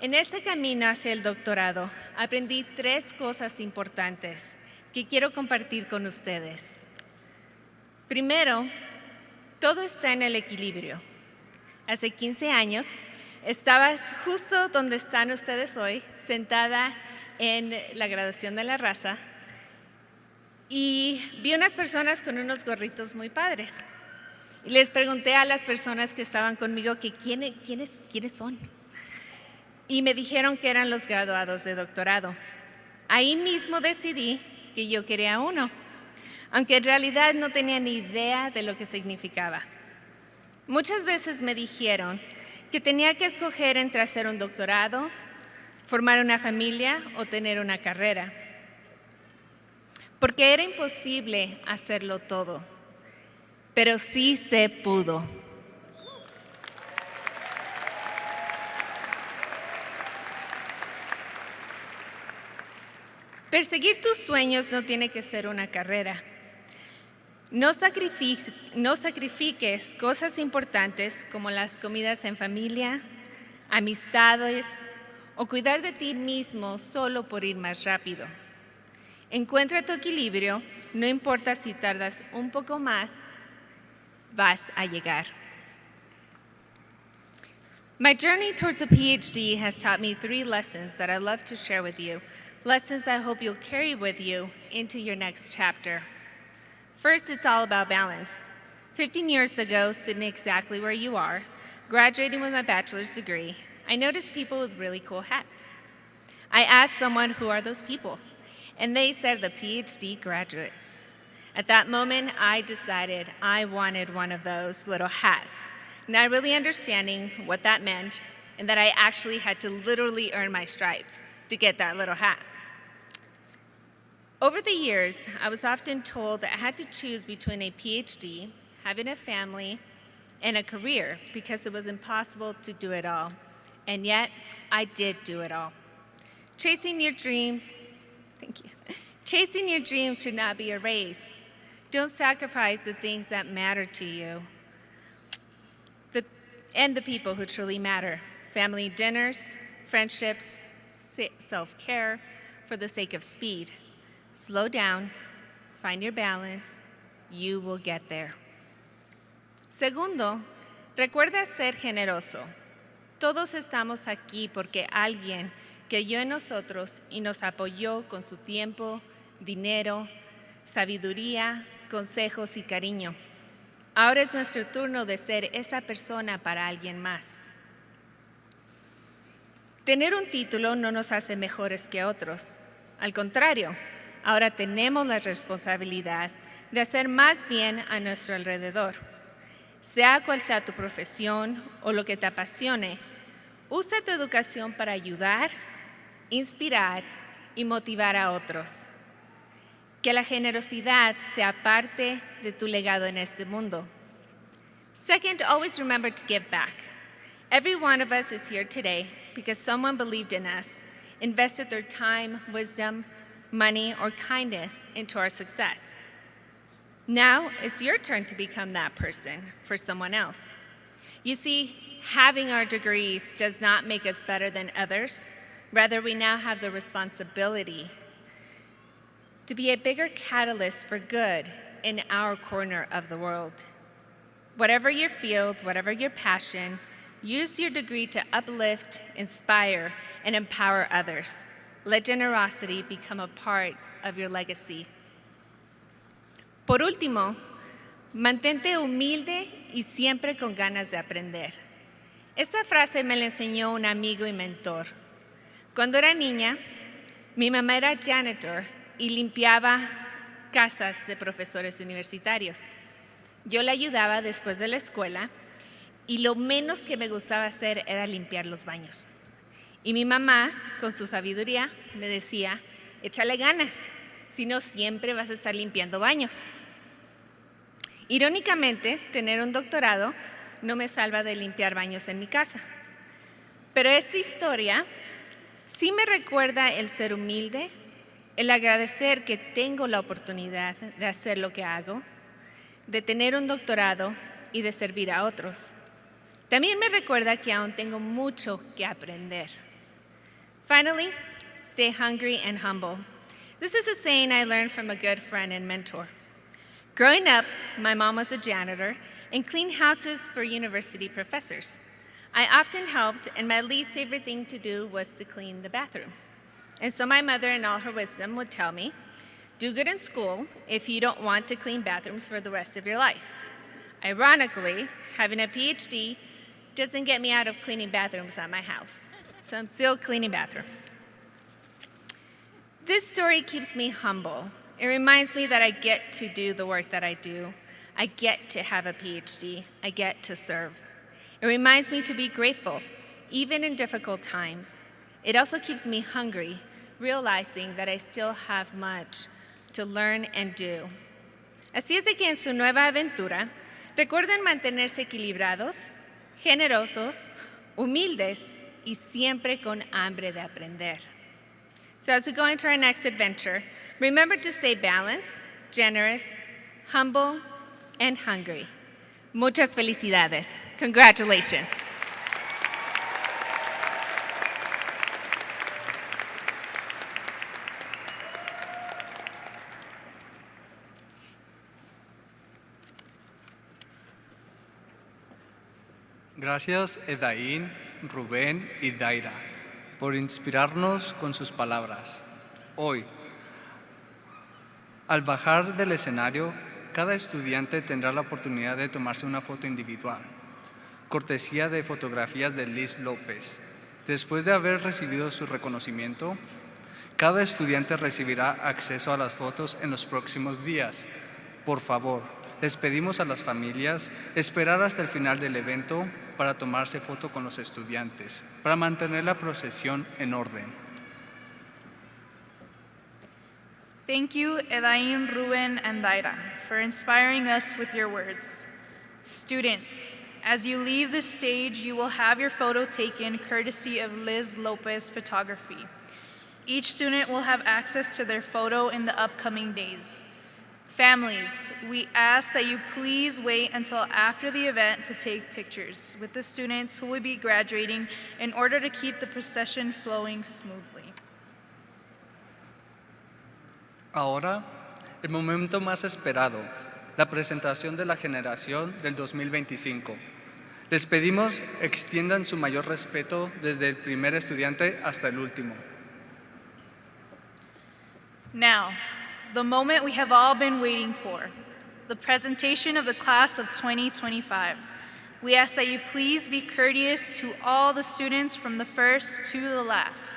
En este camino hacia el doctorado, aprendí 3 cosas importantes que quiero compartir con ustedes. Primero, todo está en el equilibrio. Hace 15 años, estaba justo donde están ustedes hoy, sentada en la graduación de la Raza, y vi unas personas con unos gorritos muy padres. Y les pregunté a las personas que estaban conmigo que quiénes son. Y me dijeron que eran los graduados de doctorado. Ahí mismo decidí que yo quería uno, aunque en realidad no tenía ni idea de lo que significaba. Muchas veces me dijeron que tenía que escoger entre hacer un doctorado, formar una familia o tener una carrera, porque era imposible hacerlo todo, pero sí se pudo. Perseguir tus sueños no tiene que ser una carrera. No sacrifiques cosas importantes como las comidas en familia, amistades o cuidar de ti mismo solo por ir más rápido. Encuentra tu equilibrio, no importa si tardas un poco más, vas a llegar. My journey towards a PhD has taught me 3 lessons that I love to share with you. Lessons I hope you'll carry with you into your next chapter. First, it's all about balance. 15 years ago, sitting exactly where you are, graduating with my bachelor's degree, I noticed people with really cool hats. I asked someone, who are those people? And they said the PhD graduates. At that moment, I decided I wanted one of those little hats, not really understanding what that meant and that I actually had to literally earn my stripes to get that little hat. Over the years, I was often told that I had to choose between a PhD, having a family, and a career because it was impossible to do it all. And yet, I did do it all. Chasing your dreams should not be a race. Don't sacrifice the things that matter to you and the people who truly matter. Family dinners, friendships, self-care for the sake of speed. Slow down, find your balance, you will get there. Segundo, recuerda ser generoso. Todos estamos aquí porque alguien creyó en nosotros y nos apoyó con su tiempo, dinero, sabiduría, consejos y cariño. Ahora es nuestro turno de ser esa persona para alguien más. Tener un título no nos hace mejores que otros. Al contrario, ahora tenemos la responsabilidad de hacer más bien a nuestro alrededor. Sea cual sea tu profesión o lo que te apasione, Usa tu educación para ayudar, inspirar y motivar a otros. Que la generosidad sea parte de tu legado en este mundo. Second, always remember to give back. Every one of us is here today because someone believed in us, invested their time, wisdom, money, or kindness into our success. Now it's your turn to become that person for someone else. You see, having our degrees does not make us better than others. Rather, we now have the responsibility to be a bigger catalyst for good in our corner of the world. Whatever your field, whatever your passion, use your degree to uplift, inspire, and empower others. Let generosity become a part of your legacy. Por último, mantente humilde y siempre con ganas de aprender. Esta frase me la enseñó un amigo y mentor. Cuando era niña, mi mamá era janitor y limpiaba casas de profesores universitarios. Yo la ayudaba después de la escuela y lo menos que me gustaba hacer era limpiar los baños. Y mi mamá, con su sabiduría, me decía, échale ganas, si no siempre vas a estar limpiando baños. Irónicamente, tener un doctorado no me salva de limpiar baños en mi casa. Pero esta historia sí me recuerda el ser humilde, el agradecer que tengo la oportunidad de hacer lo que hago, de tener un doctorado y de servir a otros. También me recuerda que aún tengo mucho que aprender. Finally, stay hungry and humble. This is a saying I learned from a good friend and mentor. Growing up, my mom was a janitor and cleaned houses for university professors. I often helped, and my least favorite thing to do was to clean the bathrooms. And so my mother, in all her wisdom, would tell me, do good in school if you don't want to clean bathrooms for the rest of your life. Ironically, having a PhD doesn't get me out of cleaning bathrooms at my house. So I'm still cleaning bathrooms. This story keeps me humble. It reminds me that I get to do the work that I do. I get to have a PhD. I get to serve. It reminds me to be grateful, even in difficult times. It also keeps me hungry, realizing that I still have much to learn and do. Así es de que en su nueva aventura, recuerden mantenerse equilibrados, generosos, humildes y siempre con hambre de aprender. So as we go into our next adventure, remember to stay balanced, generous, humble, and hungry. Muchas felicidades. Congratulations. Gracias, Edaín, Rubén y Daira, por inspirarnos con sus palabras. Hoy, al bajar del escenario, cada estudiante tendrá la oportunidad de tomarse una foto individual, cortesía de fotografías de Liz López. Después de haber recibido su reconocimiento, cada estudiante recibirá acceso a las fotos en los próximos días. Por favor, les pedimos a las familias esperar hasta el final del evento para tomarse foto con los estudiantes, para mantener la procesión en orden. Thank you, Edain, Ruben, and Daira, for inspiring us with your words. Students, as you leave the stage, you will have your photo taken courtesy of Liz Lopez Photography. Each student will have access to their photo in the upcoming days. Families, we ask that you please wait until after the event to take pictures with the students who will be graduating in order to keep the procession flowing smoothly. Ahora, el momento más esperado, la presentación de la generación del 2025. Les pedimos extiendan su mayor respeto desde el primer estudiante hasta el último. Now, the moment we have all been waiting for, the presentation of the class of 2025. We ask that you please be courteous to all the students from the first to the last.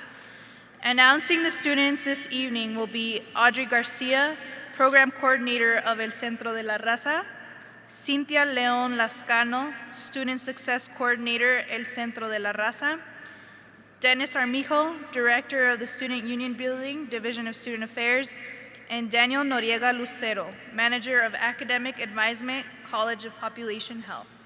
Announcing the students this evening will be Audrey Garcia, Program Coordinator of El Centro de la Raza, Cynthia León Lascano, Student Success Coordinator, El Centro de la Raza, Dennis Armijo, Director of the Student Union Building, Division of Student Affairs, and Daniel Noriega Lucero, Manager of Academic Advisement, College of Population Health.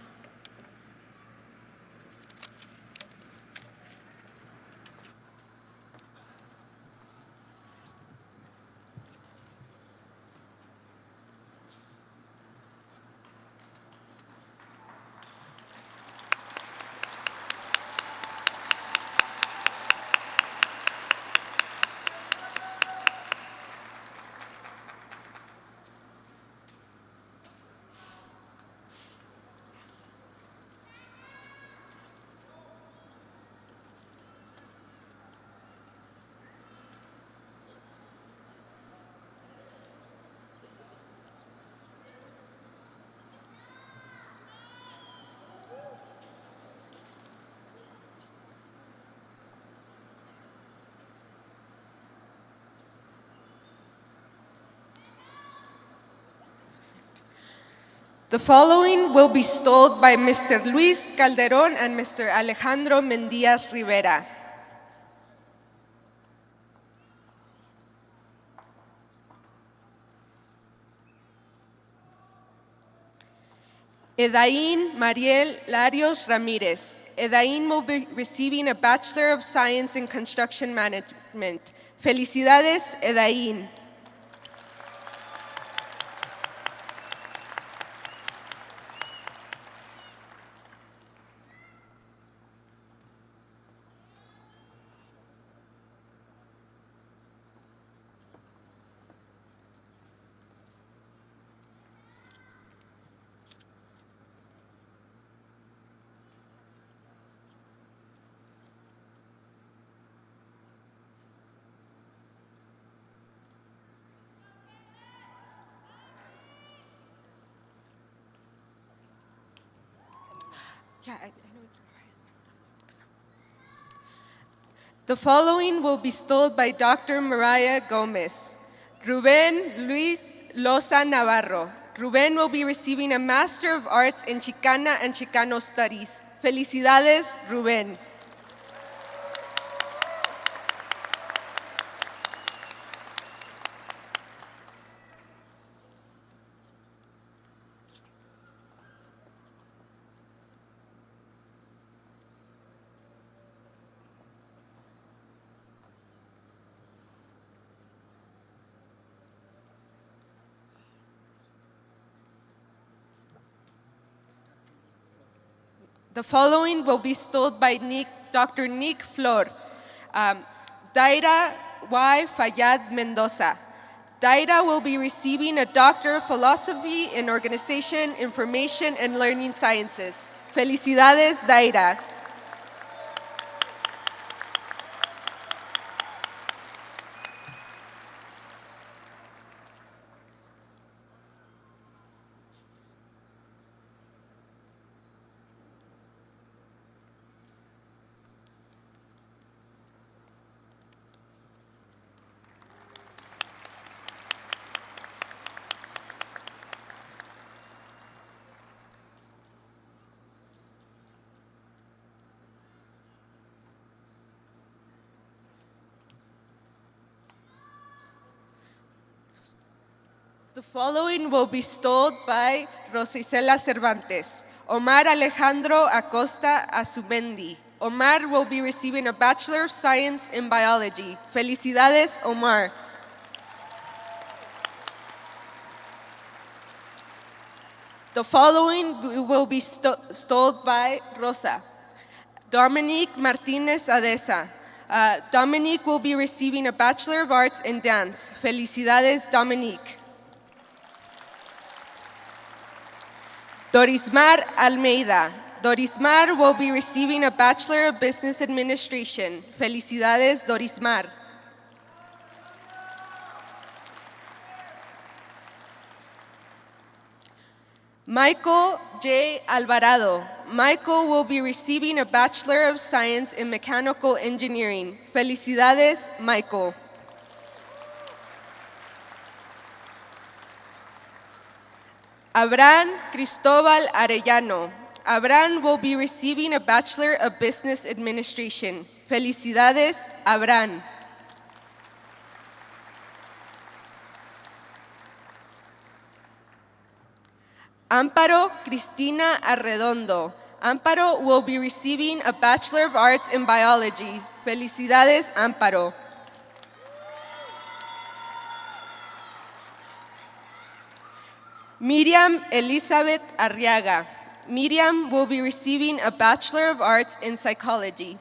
The following will be stoled by Mr. Luis Calderón and Mr. Alejandro Mendíaz Rivera. Edaín Mariel Larios Ramírez. Edaín will be receiving a Bachelor of Science in Construction Management. Felicidades, Edaín. Yeah, I know it's The following will be stoled by Dr. Mariah Gomez. Ruben Luis Loza Navarro. Ruben will be receiving a Master of Arts in Chicana and Chicano Studies. Felicidades, Ruben. The following will be stoled by Dr. Nick Flor. Daira Y. Fayad Mendoza. Daira will be receiving a Doctor of Philosophy in Organization, Information, and Learning Sciences. Felicidades, Daira. The following will be stoled by Rosicela Cervantes. Omar Alejandro Acosta Azumendi. Omar will be receiving a Bachelor of Science in Biology. Felicidades, Omar. The following will be stoled by Rosa. Dominique Martinez Adesa. Dominique will be receiving a Bachelor of Arts in Dance. Felicidades, Dominique. Dorismar Almeida. Dorismar will be receiving a Bachelor of Business Administration. Felicidades, Dorismar. Michael J. Alvarado. Michael will be receiving a Bachelor of Science in Mechanical Engineering. Felicidades, Michael. Abraham Cristobal Arellano. Abraham will be receiving a Bachelor of Business Administration. Felicidades, Abraham. Amparo Cristina Arredondo. Amparo will be receiving a Bachelor of Arts in Biology. Felicidades, Amparo. Miriam Elizabeth Arriaga. Miriam will be receiving a Bachelor of Arts in Psychology.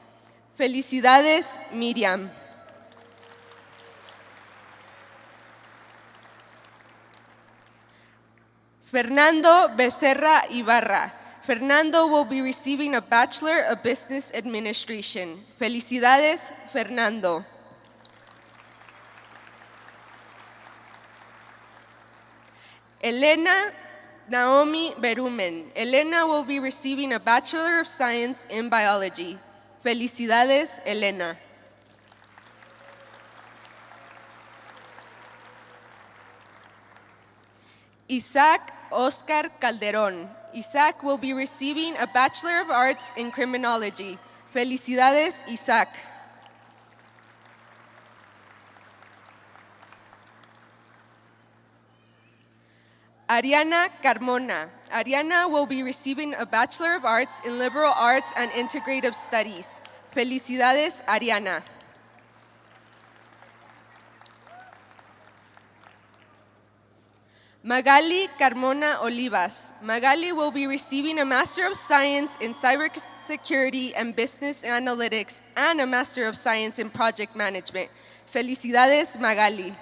Felicidades, Miriam. Fernando Becerra Ibarra. Fernando will be receiving a Bachelor of Business Administration. Felicidades, Fernando. Elena Naomi Berumen. Elena will be receiving a Bachelor of Science in Biology. Felicidades, Elena. Isaac Oscar Calderon. Isaac will be receiving a Bachelor of Arts in Criminology. Felicidades, Isaac. Ariana Carmona. Ariana will be receiving a Bachelor of Arts in Liberal Arts and Integrative Studies. Felicidades, Ariana. Magali Carmona Olivas. Magali will be receiving a Master of Science in Cybersecurity and Business Analytics and a Master of Science in Project Management. Felicidades, Magali.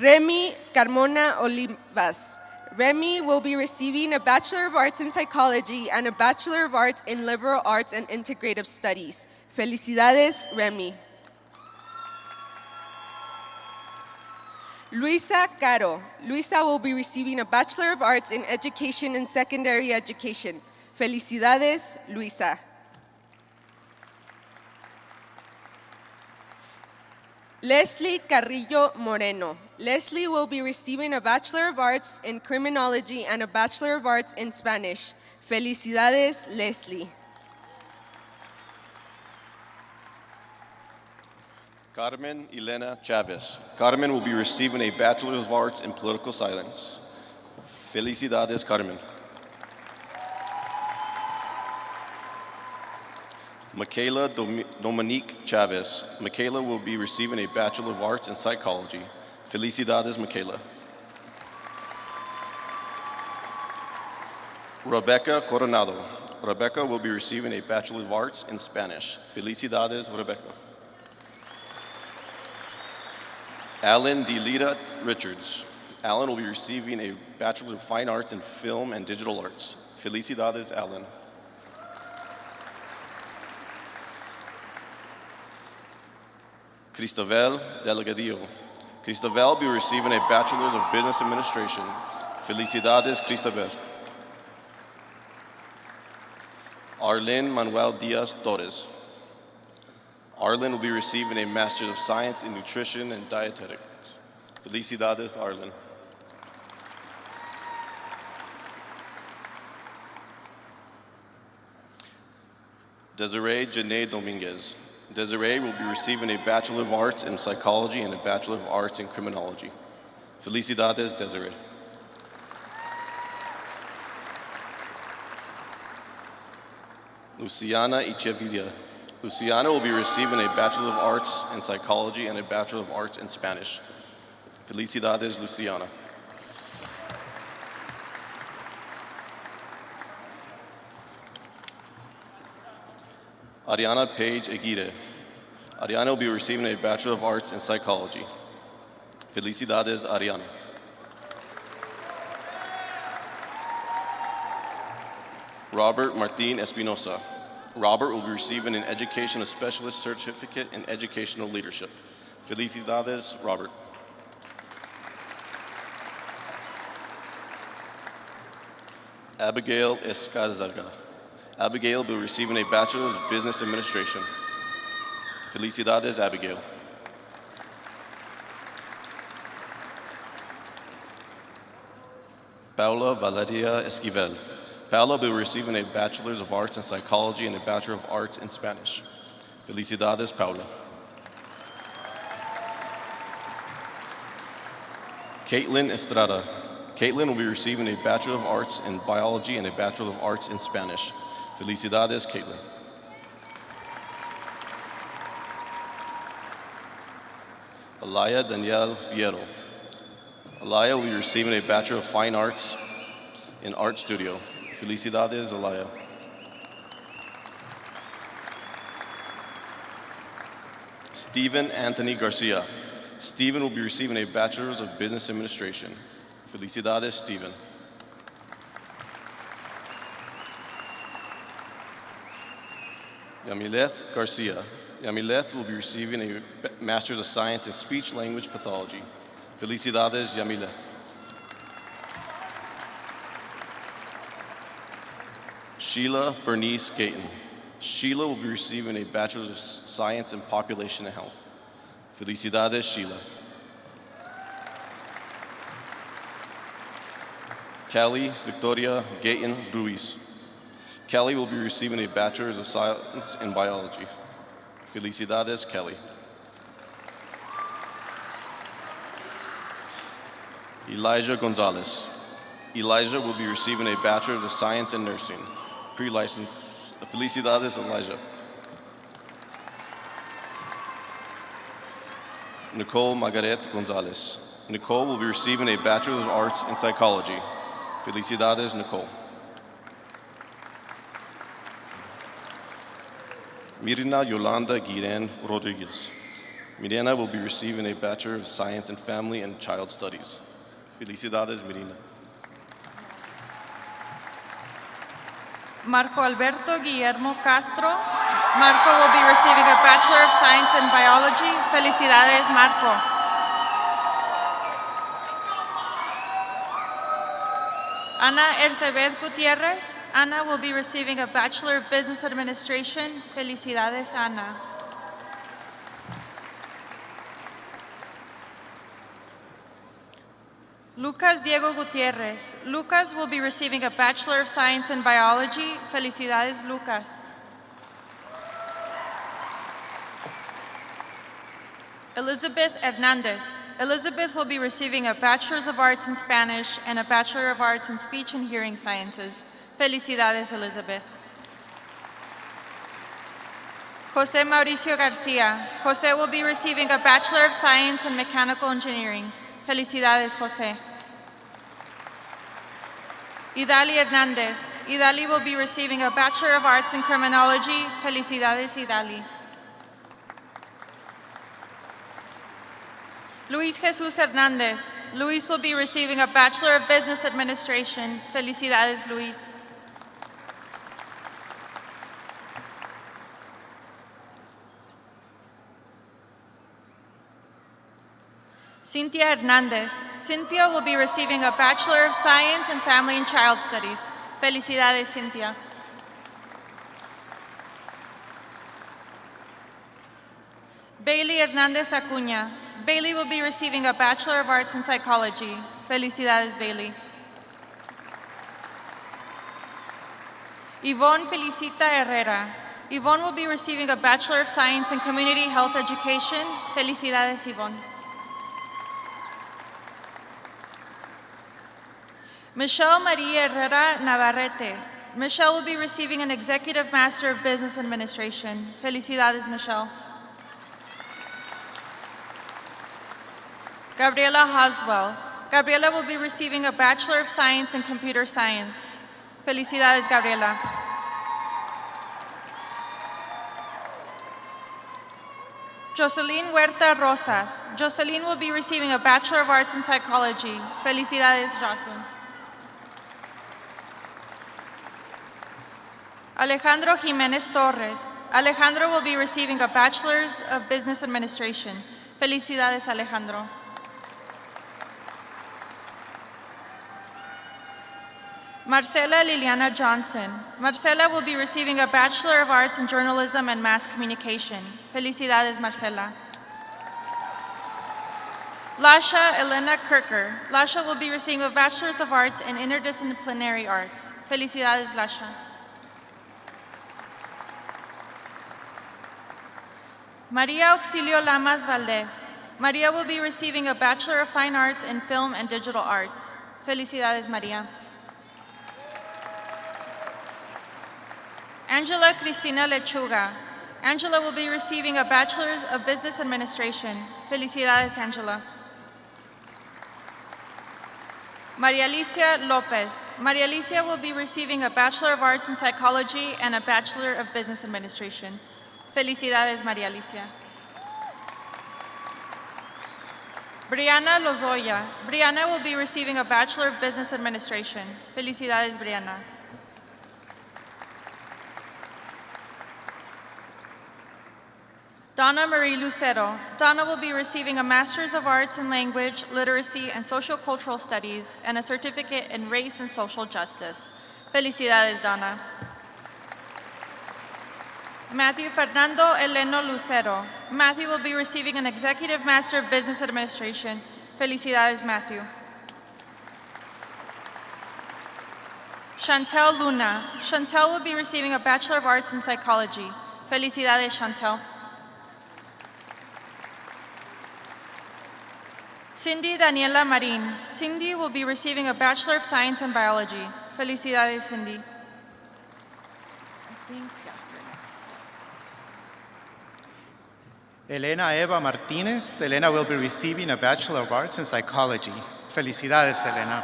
Remy Carmona Olivas. Remy will be receiving a Bachelor of Arts in Psychology and a Bachelor of Arts in Liberal Arts and Integrative Studies. Felicidades, Remy. Luisa Caro. Luisa will be receiving a Bachelor of Arts in Education and Secondary Education. Felicidades, Luisa. Leslie Carrillo Moreno. Leslie will be receiving a Bachelor of Arts in Criminology and a Bachelor of Arts in Spanish. Felicidades, Leslie. Carmen Elena Chavez. Carmen will be receiving a Bachelor of Arts in Political Science. Felicidades, Carmen. Michaela Dominique Chavez. Michaela will be receiving a Bachelor of Arts in Psychology. Felicidades, Michaela. Rebecca Coronado. Rebecca will be receiving a Bachelor of Arts in Spanish. Felicidades, Rebecca. Alan DeLita Richards. Alan will be receiving a Bachelor of Fine Arts in Film and Digital Arts. Felicidades, Alan. Cristabel Delgadillo. Cristabel will be receiving a Bachelor's of Business Administration. Felicidades, Cristabel. Arlen Manuel Diaz Torres. Arlen will be receiving a Master of Science in Nutrition and Dietetics. Felicidades, Arlen. Desiree Janae Dominguez. Desiree will be receiving a Bachelor of Arts in Psychology and a Bachelor of Arts in Criminology. Felicidades, Desiree. Luciana Echeverria. Luciana will be receiving a Bachelor of Arts in Psychology and a Bachelor of Arts in Spanish. Felicidades, Luciana. Ariana Page Aguirre. Ariana will be receiving a Bachelor of Arts in Psychology. Felicidades, Ariana. Robert Martin Espinosa. Robert will be receiving an Educational Specialist Certificate in Educational Leadership. Felicidades, Robert. Abigail Escarzaga. Abigail will be receiving a Bachelor of Business Administration. Felicidades, Abigail. Paula Valeria Esquivel. Paula will be receiving a Bachelor's of Arts in Psychology and a Bachelor of Arts in Spanish. Felicidades, Paula. Caitlin Estrada. Caitlin will be receiving a Bachelor of Arts in Biology and a Bachelor of Arts in Spanish. Felicidades, Caitlin. Alaya Danielle Fierro. Alaya will be receiving a Bachelor of Fine Arts in Art Studio. Felicidades, Alaya. Stephen Anthony Garcia. Stephen will be receiving a Bachelor's of Business Administration. Felicidades, Stephen. Yamileth Garcia. Yamileth will be receiving a Master's of Science in Speech Language Pathology. Felicidades, Yamileth. Sheila Bernice Gayton. Sheila will be receiving a Bachelor's of Science in Population and Health. Felicidades, Sheila. Kelly Victoria Gayton Ruiz. Kelly will be receiving a Bachelor's of Science in Biology. Felicidades, Kelly. Elijah Gonzalez. Elijah will be receiving a Bachelor's of Science in Nursing. Pre-license. Felicidades, Elijah. Nicole Margaret Gonzalez. Nicole will be receiving a Bachelor's of Arts in Psychology. Felicidades, Nicole. Mirna Yolanda Guiren Rodriguez. Mirna will be receiving a Bachelor of Science in Family and Child Studies. Felicidades, Mirna. Marco Alberto Guillermo Castro. Marco will be receiving a Bachelor of Science in Biology. Felicidades, Marco. Ana Erzebet Gutierrez. Ana will be receiving a Bachelor of Business Administration. Felicidades, Ana. Lucas Diego Gutierrez. Lucas will be receiving a Bachelor of Science in Biology. Felicidades, Lucas. Elizabeth Hernandez. Elizabeth will be receiving a Bachelor's of Arts in Spanish and a Bachelor of Arts in Speech and Hearing Sciences. Felicidades, Elizabeth. Jose Mauricio Garcia. Jose will be receiving a Bachelor of Science in Mechanical Engineering. Felicidades, Jose. Idali Hernandez. Idali will be receiving a Bachelor of Arts in Criminology. Felicidades, Idali. Luis Jesus Hernandez. Luis will be receiving a Bachelor of Business Administration. Felicidades, Luis. Cynthia Hernandez. Cynthia will be receiving a Bachelor of Science in Family and Child Studies. Felicidades, Cynthia. Bailey Hernandez Acuña. Bailey will be receiving a Bachelor of Arts in Psychology. Felicidades, Bailey. Yvonne Felicita Herrera. Yvonne will be receiving a Bachelor of Science in Community Health Education. Felicidades, Yvonne. Michelle Maria Herrera Navarrete. Michelle will be receiving an Executive Master of Business Administration. Felicidades, Michelle. Gabriela Haswell. Gabriela will be receiving a Bachelor of Science in Computer Science. Felicidades, Gabriela. Jocelyn Huerta Rosas. Jocelyn will be receiving a Bachelor of Arts in Psychology. Felicidades, Jocelyn. Alejandro Jimenez Torres. Alejandro will be receiving a Bachelor's of Business Administration. Felicidades, Alejandro. Marcela Liliana Johnson. Marcela will be receiving a Bachelor of Arts in Journalism and Mass Communication. Felicidades, Marcela. Lasha Elena Kirker. Lasha will be receiving a Bachelor's of Arts in Interdisciplinary Arts. Felicidades, Lasha. Maria Auxilio Lamas Valdez. Maria will be receiving a Bachelor of Fine Arts in Film and Digital Arts. Felicidades, Maria. Angela Cristina Lechuga. Angela will be receiving a Bachelor's of Business Administration. Felicidades, Angela. Maria Alicia Lopez. Maria Alicia will be receiving a Bachelor of Arts in Psychology and a Bachelor of Business Administration. Felicidades, Maria Alicia. Brianna Lozoya. Brianna will be receiving a Bachelor of Business Administration. Felicidades, Brianna. Donna Marie Lucero. Donna will be receiving a Master's of Arts in Language, Literacy, and Social Cultural Studies and a certificate in Race and Social Justice. Felicidades, Donna. Matthew Fernando Eleno Lucero. Matthew will be receiving an Executive Master of Business Administration. Felicidades, Matthew. Chantel Luna. Chantel will be receiving a Bachelor of Arts in Psychology. Felicidades, Chantel. Cindy Daniela Marin. Cindy will be receiving a Bachelor of Science in Biology. Felicidades, Cindy. Elena Eva Martinez. Elena will be receiving a Bachelor of Arts in Psychology. Felicidades, Elena.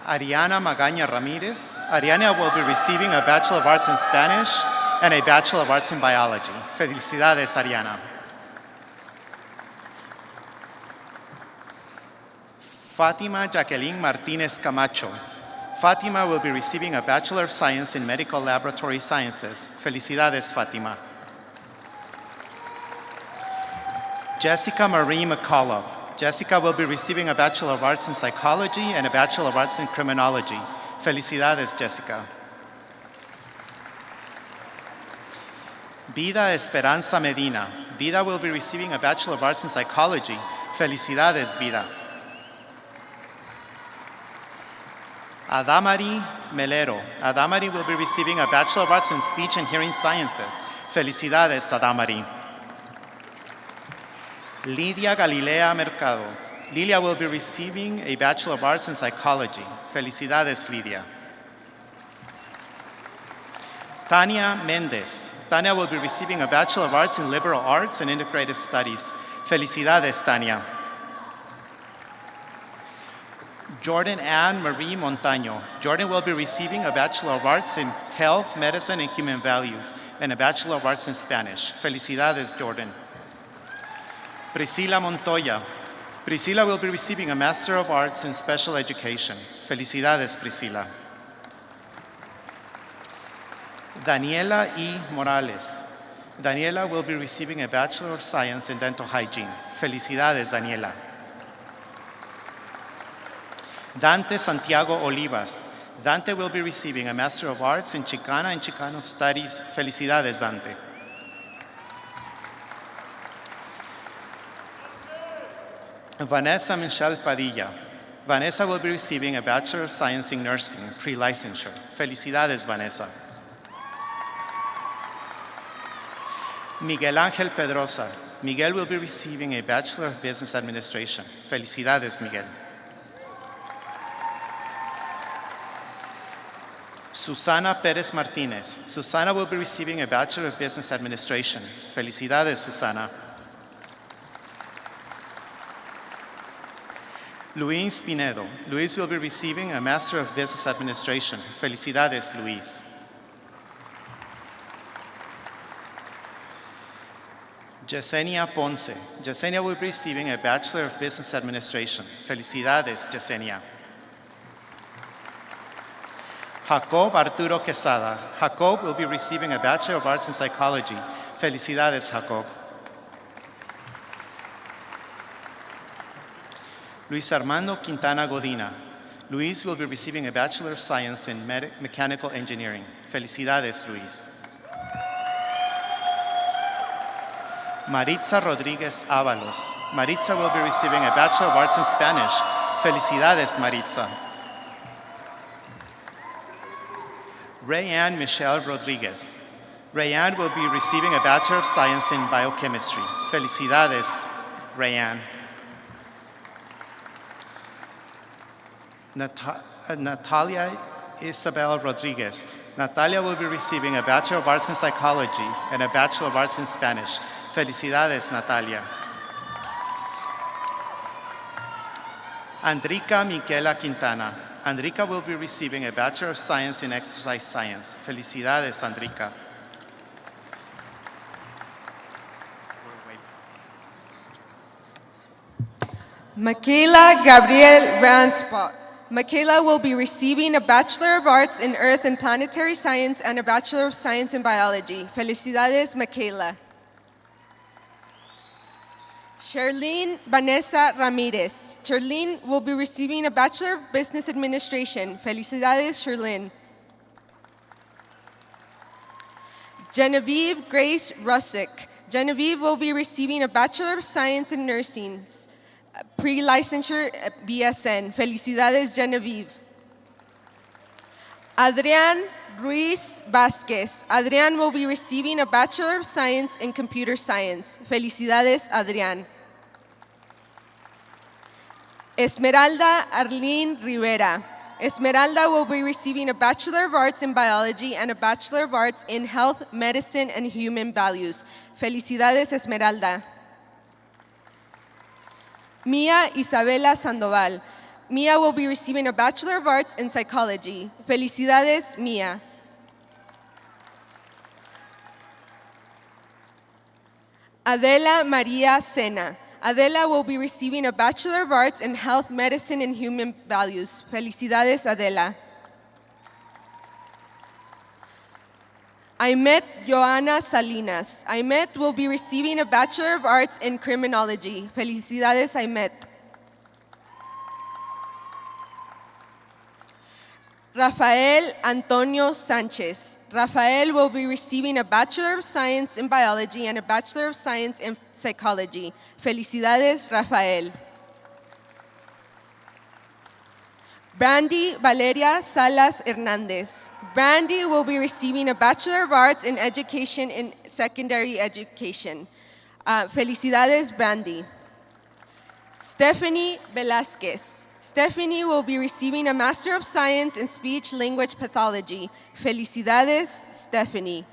Ariana Magaña Ramirez. Ariana will be receiving a Bachelor of Arts in Spanish and a Bachelor of Arts in Biology. Felicidades, Ariana. Fatima Jacqueline Martinez Camacho. Fatima will be receiving a Bachelor of Science in Medical Laboratory Sciences. Felicidades, Fatima. Jessica Marie McCullough. Jessica will be receiving a Bachelor of Arts in Psychology and a Bachelor of Arts in Criminology. Felicidades, Jessica. Vida Esperanza Medina. Vida will be receiving a Bachelor of Arts in Psychology. Felicidades, Vida. Adamari Melero. Adamari will be receiving a Bachelor of Arts in Speech and Hearing Sciences. Felicidades, Adamari. Lidia Galilea Mercado. Lilia will be receiving a Bachelor of Arts in Psychology. Felicidades, Lidia. Tania Mendez. Tania will be receiving a Bachelor of Arts in Liberal Arts and Integrative Studies. Felicidades, Tania. Jordan Ann Marie Montaño. Jordan will be receiving a Bachelor of Arts in Health, Medicine, and Human Values and a Bachelor of Arts in Spanish. Felicidades, Jordan. Priscila Montoya. Priscila will be receiving a Master of Arts in Special Education. Felicidades, Priscila. Daniela E. Morales. Daniela will be receiving a Bachelor of Science in Dental Hygiene. Felicidades, Daniela. Dante Santiago Olivas. Dante will be receiving a Master of Arts in Chicana and Chicano Studies. Felicidades, Dante. Vanessa Michelle Padilla. Vanessa will be receiving a Bachelor of Science in Nursing, pre-licensure. Felicidades, Vanessa. Miguel Ángel Pedrosa. Miguel will be receiving a Bachelor of Business Administration. Felicidades, Miguel. Susana Perez Martinez. Susana will be receiving a Bachelor of Business Administration. Felicidades, Susana. Luis Pinedo. Luis will be receiving a Master of Business Administration. Felicidades, Luis. Yesenia Ponce. Yesenia will be receiving a Bachelor of Business Administration. Felicidades, Yesenia. Jacob Arturo Quesada. Jacob will be receiving a Bachelor of Arts in Psychology. Felicidades, Jacob. Luis Armando Quintana Godina. Luis will be receiving a Bachelor of Science in Mechanical Engineering. Felicidades, Luis. Maritza Rodriguez Avalos. Maritza will be receiving a Bachelor of Arts in Spanish. Felicidades, Maritza. Rayanne Michelle Rodriguez. Rayanne will be receiving a Bachelor of Science in Biochemistry. Felicidades, Rayanne. Natalia Isabel Rodriguez. Natalia will be receiving a Bachelor of Arts in Psychology and a Bachelor of Arts in Spanish. Felicidades, Natalia. Andrika Miquela Quintana. Andrika will be receiving a Bachelor of Science in Exercise Science. Felicidades, Andrika. Michaela Gabriel Ranspot. Michaela will be receiving a Bachelor of Arts in Earth and Planetary Science and a Bachelor of Science in Biology. Felicidades, Michaela. Charlene Vanessa Ramirez. Charlene will be receiving a Bachelor of Business Administration. Felicidades, Charlene. Genevieve Grace Russick. Genevieve will be receiving a Bachelor of Science in Nursing, pre-licensure BSN. Felicidades, Genevieve. Adrián Ruiz Vázquez. Adrián will be receiving a Bachelor of Science in Computer Science. Felicidades, Adrián. Esmeralda Arlene Rivera. Esmeralda will be receiving a Bachelor of Arts in Biology and a Bachelor of Arts in Health, Medicine, and Human Values. Felicidades, Esmeralda. Mia Isabela Sandoval. Mia will be receiving a Bachelor of Arts in Psychology. Felicidades, Mia. Adela Maria Sena. Adela will be receiving a Bachelor of Arts in Health, Medicine, and Human Values. Felicidades, Adela. Aimet Joana Salinas. Aimet will be receiving a Bachelor of Arts in Criminology. Felicidades, Aimet. Rafael Antonio Sanchez. Rafael will be receiving a Bachelor of Science in Biology and a Bachelor of Science in Psychology. Felicidades, Rafael. Brandy Valeria Salas Hernandez. Brandy will be receiving a Bachelor of Arts in Education in Secondary Education. Felicidades, Brandy. Stephanie Velasquez. Stephanie will be receiving a Master of Science in Speech Language Pathology. Felicidades, Stephanie.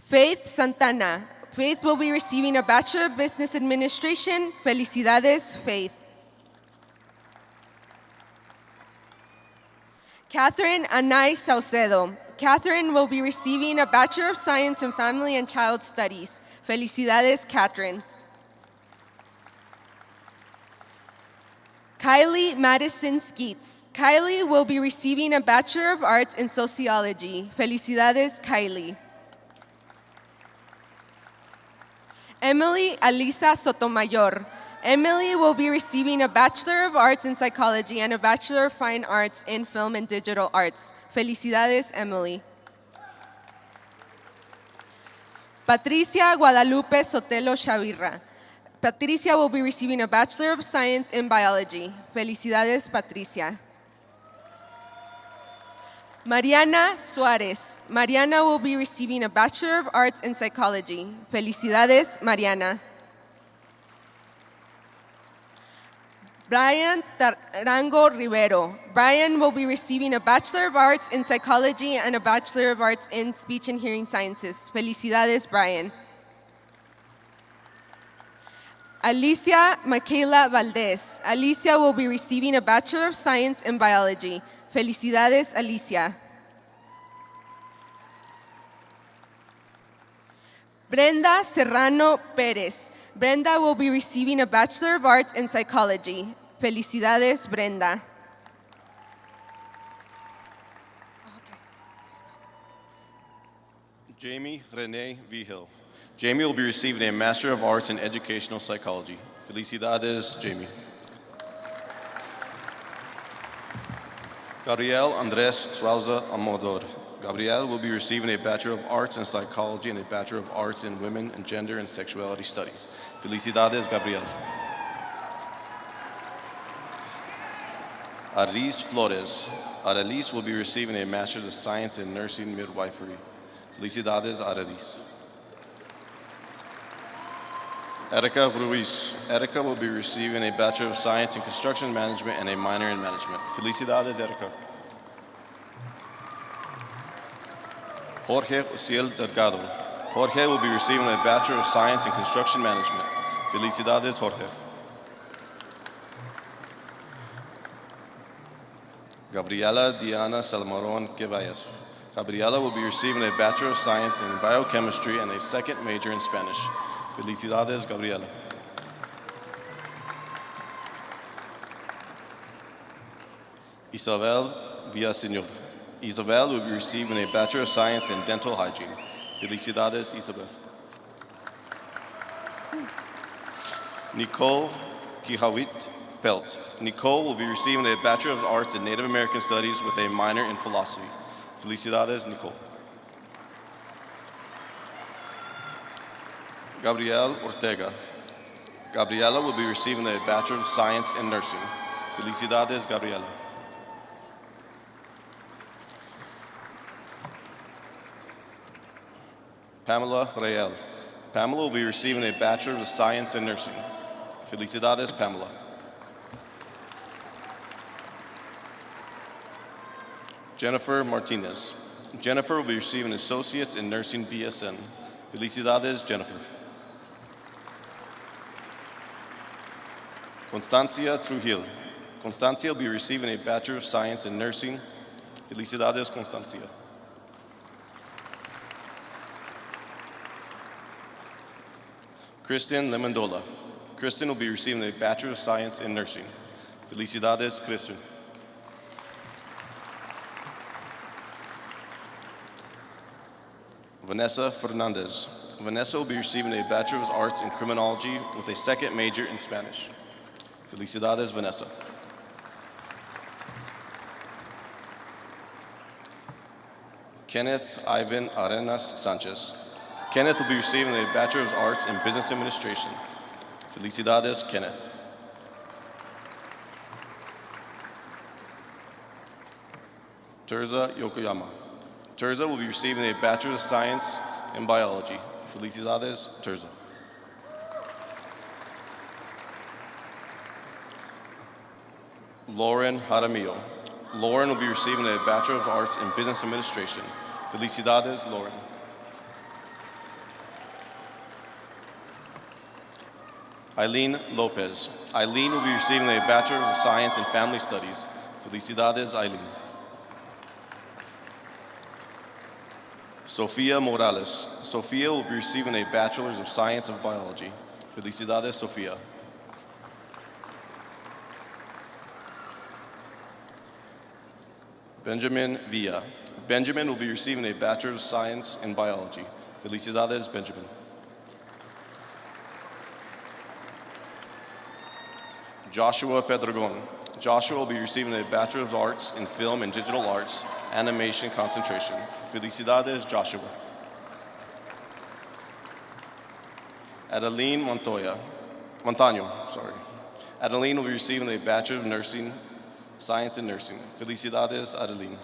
Faith Santana. Faith will be receiving a Bachelor of Business Administration. Felicidades, Faith. Catherine Anay Saucedo. Catherine will be receiving a Bachelor of Science in Family and Child Studies. Felicidades, Catherine. Kylie Madison Skeets. Kylie will be receiving a Bachelor of Arts in Sociology. Felicidades, Kylie. Emily Alisa Sotomayor. Emily will be receiving a Bachelor of Arts in Psychology and a Bachelor of Fine Arts in Film and Digital Arts. Felicidades, Emily. Patricia Guadalupe Sotelo Chavirra. Patricia will be receiving a Bachelor of Science in Biology. Felicidades, Patricia. Mariana Suarez. Mariana will be receiving a Bachelor of Arts in Psychology. Felicidades, Mariana. Brian Tarango Rivero. Brian will be receiving a Bachelor of Arts in Psychology and a Bachelor of Arts in Speech and Hearing Sciences. Felicidades, Brian. Alicia Michaela Valdez. Alicia will be receiving a Bachelor of Science in Biology. Felicidades, Alicia. Brenda Serrano Perez. Brenda will be receiving a Bachelor of Arts in Psychology. Felicidades, Brenda. Jamie Renee Vigil. Jamie will be receiving a Master of Arts in Educational Psychology. Felicidades, Jamie. Gabriel Andres Suauza Amador. Gabriel will be receiving a Bachelor of Arts in Psychology and a Bachelor of Arts in Women and Gender and Sexuality Studies. Felicidades, Gabriel. Aris Flores. Arelis will be receiving a Master's of Science in Nursing Midwifery. Felicidades, Arelis. Erica Ruiz. Erica will be receiving a Bachelor of Science in Construction Management and a minor in Management. Felicidades, Erica. Jorge Ociel Delgado. Jorge will be receiving a Bachelor of Science in Construction Management. Felicidades, Jorge. Gabriela Diana Salmaron Quevalles. Gabriela will be receiving a Bachelor of Science in Biochemistry and a second major in Spanish. Felicidades, Gabriela. Isabel Villaseñor. Isabel will be receiving a Bachelor of Science in Dental Hygiene. Felicidades, Isabel. Nicole Kihawit Pelt. Nicole will be receiving a Bachelor of Arts in Native American Studies with a minor in Philosophy. Felicidades, Nicole. Gabrielle Ortega. Gabriela will be receiving a Bachelor of Science in Nursing. Felicidades, Gabriela. Pamela Real. Pamela will be receiving a Bachelor of Science in Nursing. Felicidades, Pamela. Jennifer Martinez. Jennifer will be receiving Associates in Nursing BSN. Felicidades, Jennifer. Constancia Trujillo. Constancia will be receiving a Bachelor of Science in Nursing. Felicidades, Constancia. Kristen Lemondola. Kristen will be receiving a Bachelor of Science in Nursing. Felicidades, Kristen. Vanessa Fernandez. Vanessa will be receiving a Bachelor of Arts in Criminology with a second major in Spanish. Felicidades, Vanessa. Kenneth Ivan Arenas Sanchez. Kenneth will be receiving a Bachelor of Arts in Business Administration. Felicidades, Kenneth. Terza Yokoyama. Terza will be receiving a Bachelor of Science in Biology. Felicidades, Terza. Lauren Jaramillo. Lauren will be receiving a Bachelor of Arts in Business Administration. Felicidades, Lauren. Eileen Lopez. Eileen will be receiving a Bachelor of Science in Family Studies. Felicidades, Eileen. Sofia Morales. Sofia will be receiving a Bachelor of Science of Biology. Felicidades, Sofia. Benjamin Villa. Benjamin will be receiving a Bachelor of Science in Biology. Felicidades, Benjamin. Joshua Pedregon. Joshua will be receiving a Bachelor of Arts in Film and Digital Arts, Animation Concentration. Felicidades, Joshua. Adeline Montaño. Adeline will be receiving a Bachelor of Nursing, Science in Nursing. Felicidades, Adeline.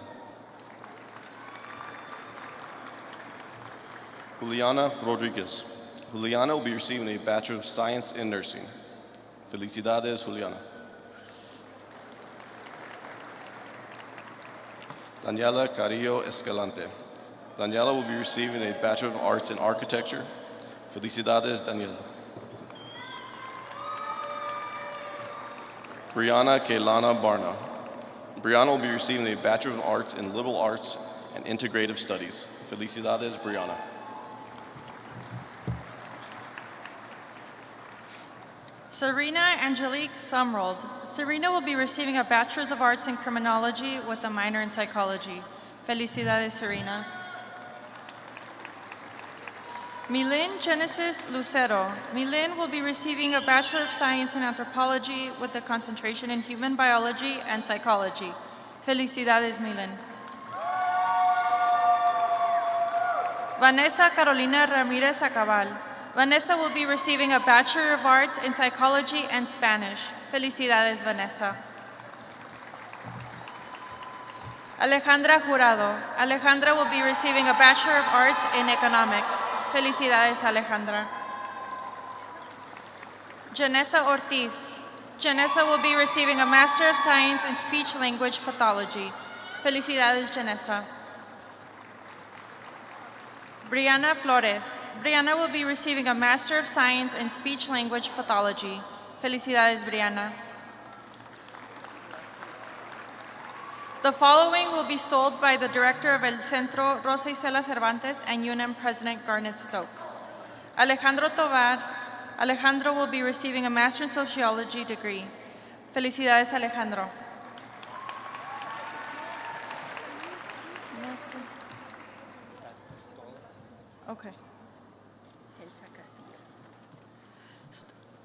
Juliana Rodriguez. Juliana will be receiving a Bachelor of Science in Nursing. Felicidades, Juliana. Daniela Carrillo Escalante. Daniela will be receiving a Bachelor of Arts in Architecture. Felicidades, Daniela. Brianna Kaylana Barna. Brianna will be receiving a Bachelor of Arts in Liberal Arts and Integrative Studies. Felicidades, Brianna. Serena Angelique Sumrold. Serena will be receiving a Bachelor's of Arts in Criminology with a minor in Psychology. Felicidades, Serena. Milene Genesis Lucero. Milene will be receiving a Bachelor of Science in Anthropology with a concentration in Human Biology and Psychology. Felicidades, Milene. Vanessa Carolina Ramirez Acabal. Vanessa will be receiving a Bachelor of Arts in Psychology and Spanish. Felicidades, Vanessa. Alejandra Jurado. Alejandra will be receiving a Bachelor of Arts in Economics. Felicidades, Alejandra. Janessa Ortiz. Janessa will be receiving a Master of Science in Speech Language Pathology. Felicidades, Janessa. Brianna Flores. Brianna will be receiving a Master of Science in Speech Language Pathology. Felicidades, Brianna. The following will be stoled by the Director of El Centro Rosa Isela Cervantes and UNM President Garnet Stokes. Alejandro Tovar. Alejandro will be receiving a Master in Sociology degree. Felicidades, Alejandro. Okay.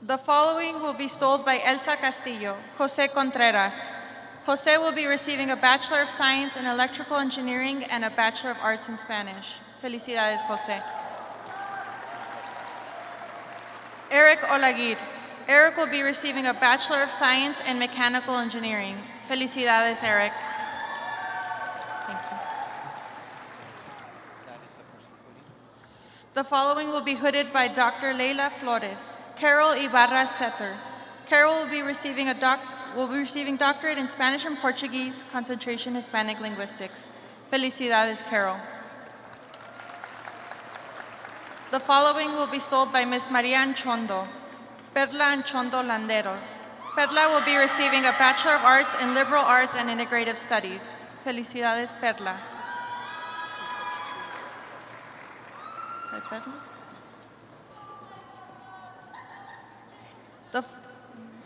The following will be stoled by Elsa Castillo. Jose Contreras. Jose will be receiving a Bachelor of Science in Electrical Engineering and a Bachelor of Arts in Spanish. Felicidades, Jose. Eric Olaguir. Eric will be receiving a Bachelor of Science in Mechanical Engineering. Felicidades, Eric. Thank you. The following will be hooded by Dr. Leila Flores. Carol Ibarra Setter. Carol will be receiving doctorate in Spanish and Portuguese, concentration Hispanic linguistics. Felicidades, Carol. The following will be stoled by Ms. Maria Anchondo. Perla Anchondo Landeros. Perla will be receiving a Bachelor of Arts in Liberal Arts and Integrative Studies. Felicidades, Perla.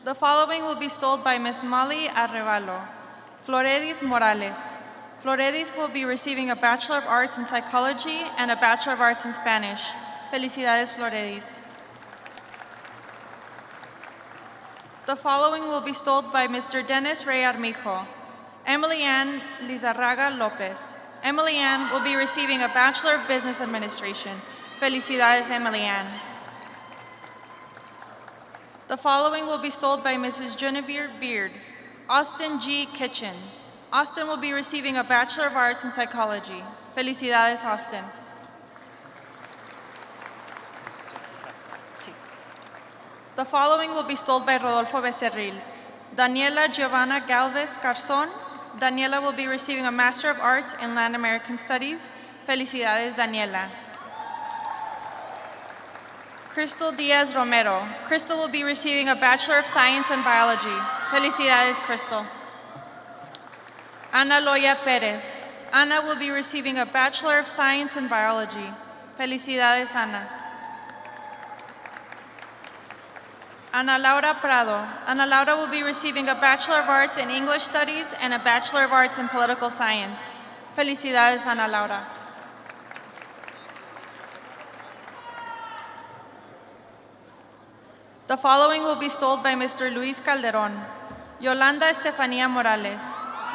The following will be stoled by Ms. Molly Arrevalo. Floredith Morales. Floredith will be receiving a Bachelor of Arts in Psychology and a Bachelor of Arts in Spanish. Felicidades, Floredith. The following will be stoled by Mr. Dennis Rey Armijo. Emily Ann Lizarraga Lopez. Emily Ann will be receiving a Bachelor of Business Administration. Felicidades, Emily Ann. The following will be stoled by Mrs. Genevieve Beard. Austin G. Kitchens. Austin will be receiving a Bachelor of Arts in Psychology. Felicidades, Austin. The following will be stoled by Rodolfo Becerril. Daniela Giovanna Galvez Garzon. Daniela will be receiving a Master of Arts in Latin American Studies. Felicidades, Daniela. Crystal Diaz Romero. Crystal will be receiving a Bachelor of Science in Biology. Felicidades, Crystal. Ana Loya Perez. Ana will be receiving a Bachelor of Science in Biology. Felicidades, Ana. Ana Laura Prado. Ana Laura will be receiving a Bachelor of Arts in English Studies and a Bachelor of Arts in Political Science. Felicidades, Ana Laura. The following will be stoled by Mr. Luis Calderon. Yolanda Estefania Morales.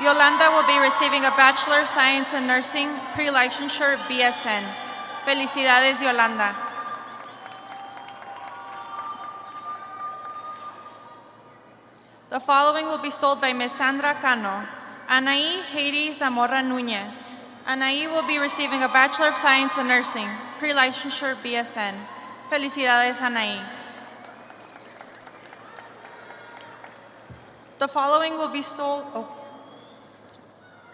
Yolanda will be receiving a Bachelor of Science in Nursing, pre-licensure BSN. Felicidades, Yolanda. The following will be stoled by Ms. Sandra Cano. Anaí Haiti Zamora Nunez. Anaí will be receiving a Bachelor of Science in Nursing, pre-licensure BSN. Felicidades, Anaí. The following will be stoled. Oh,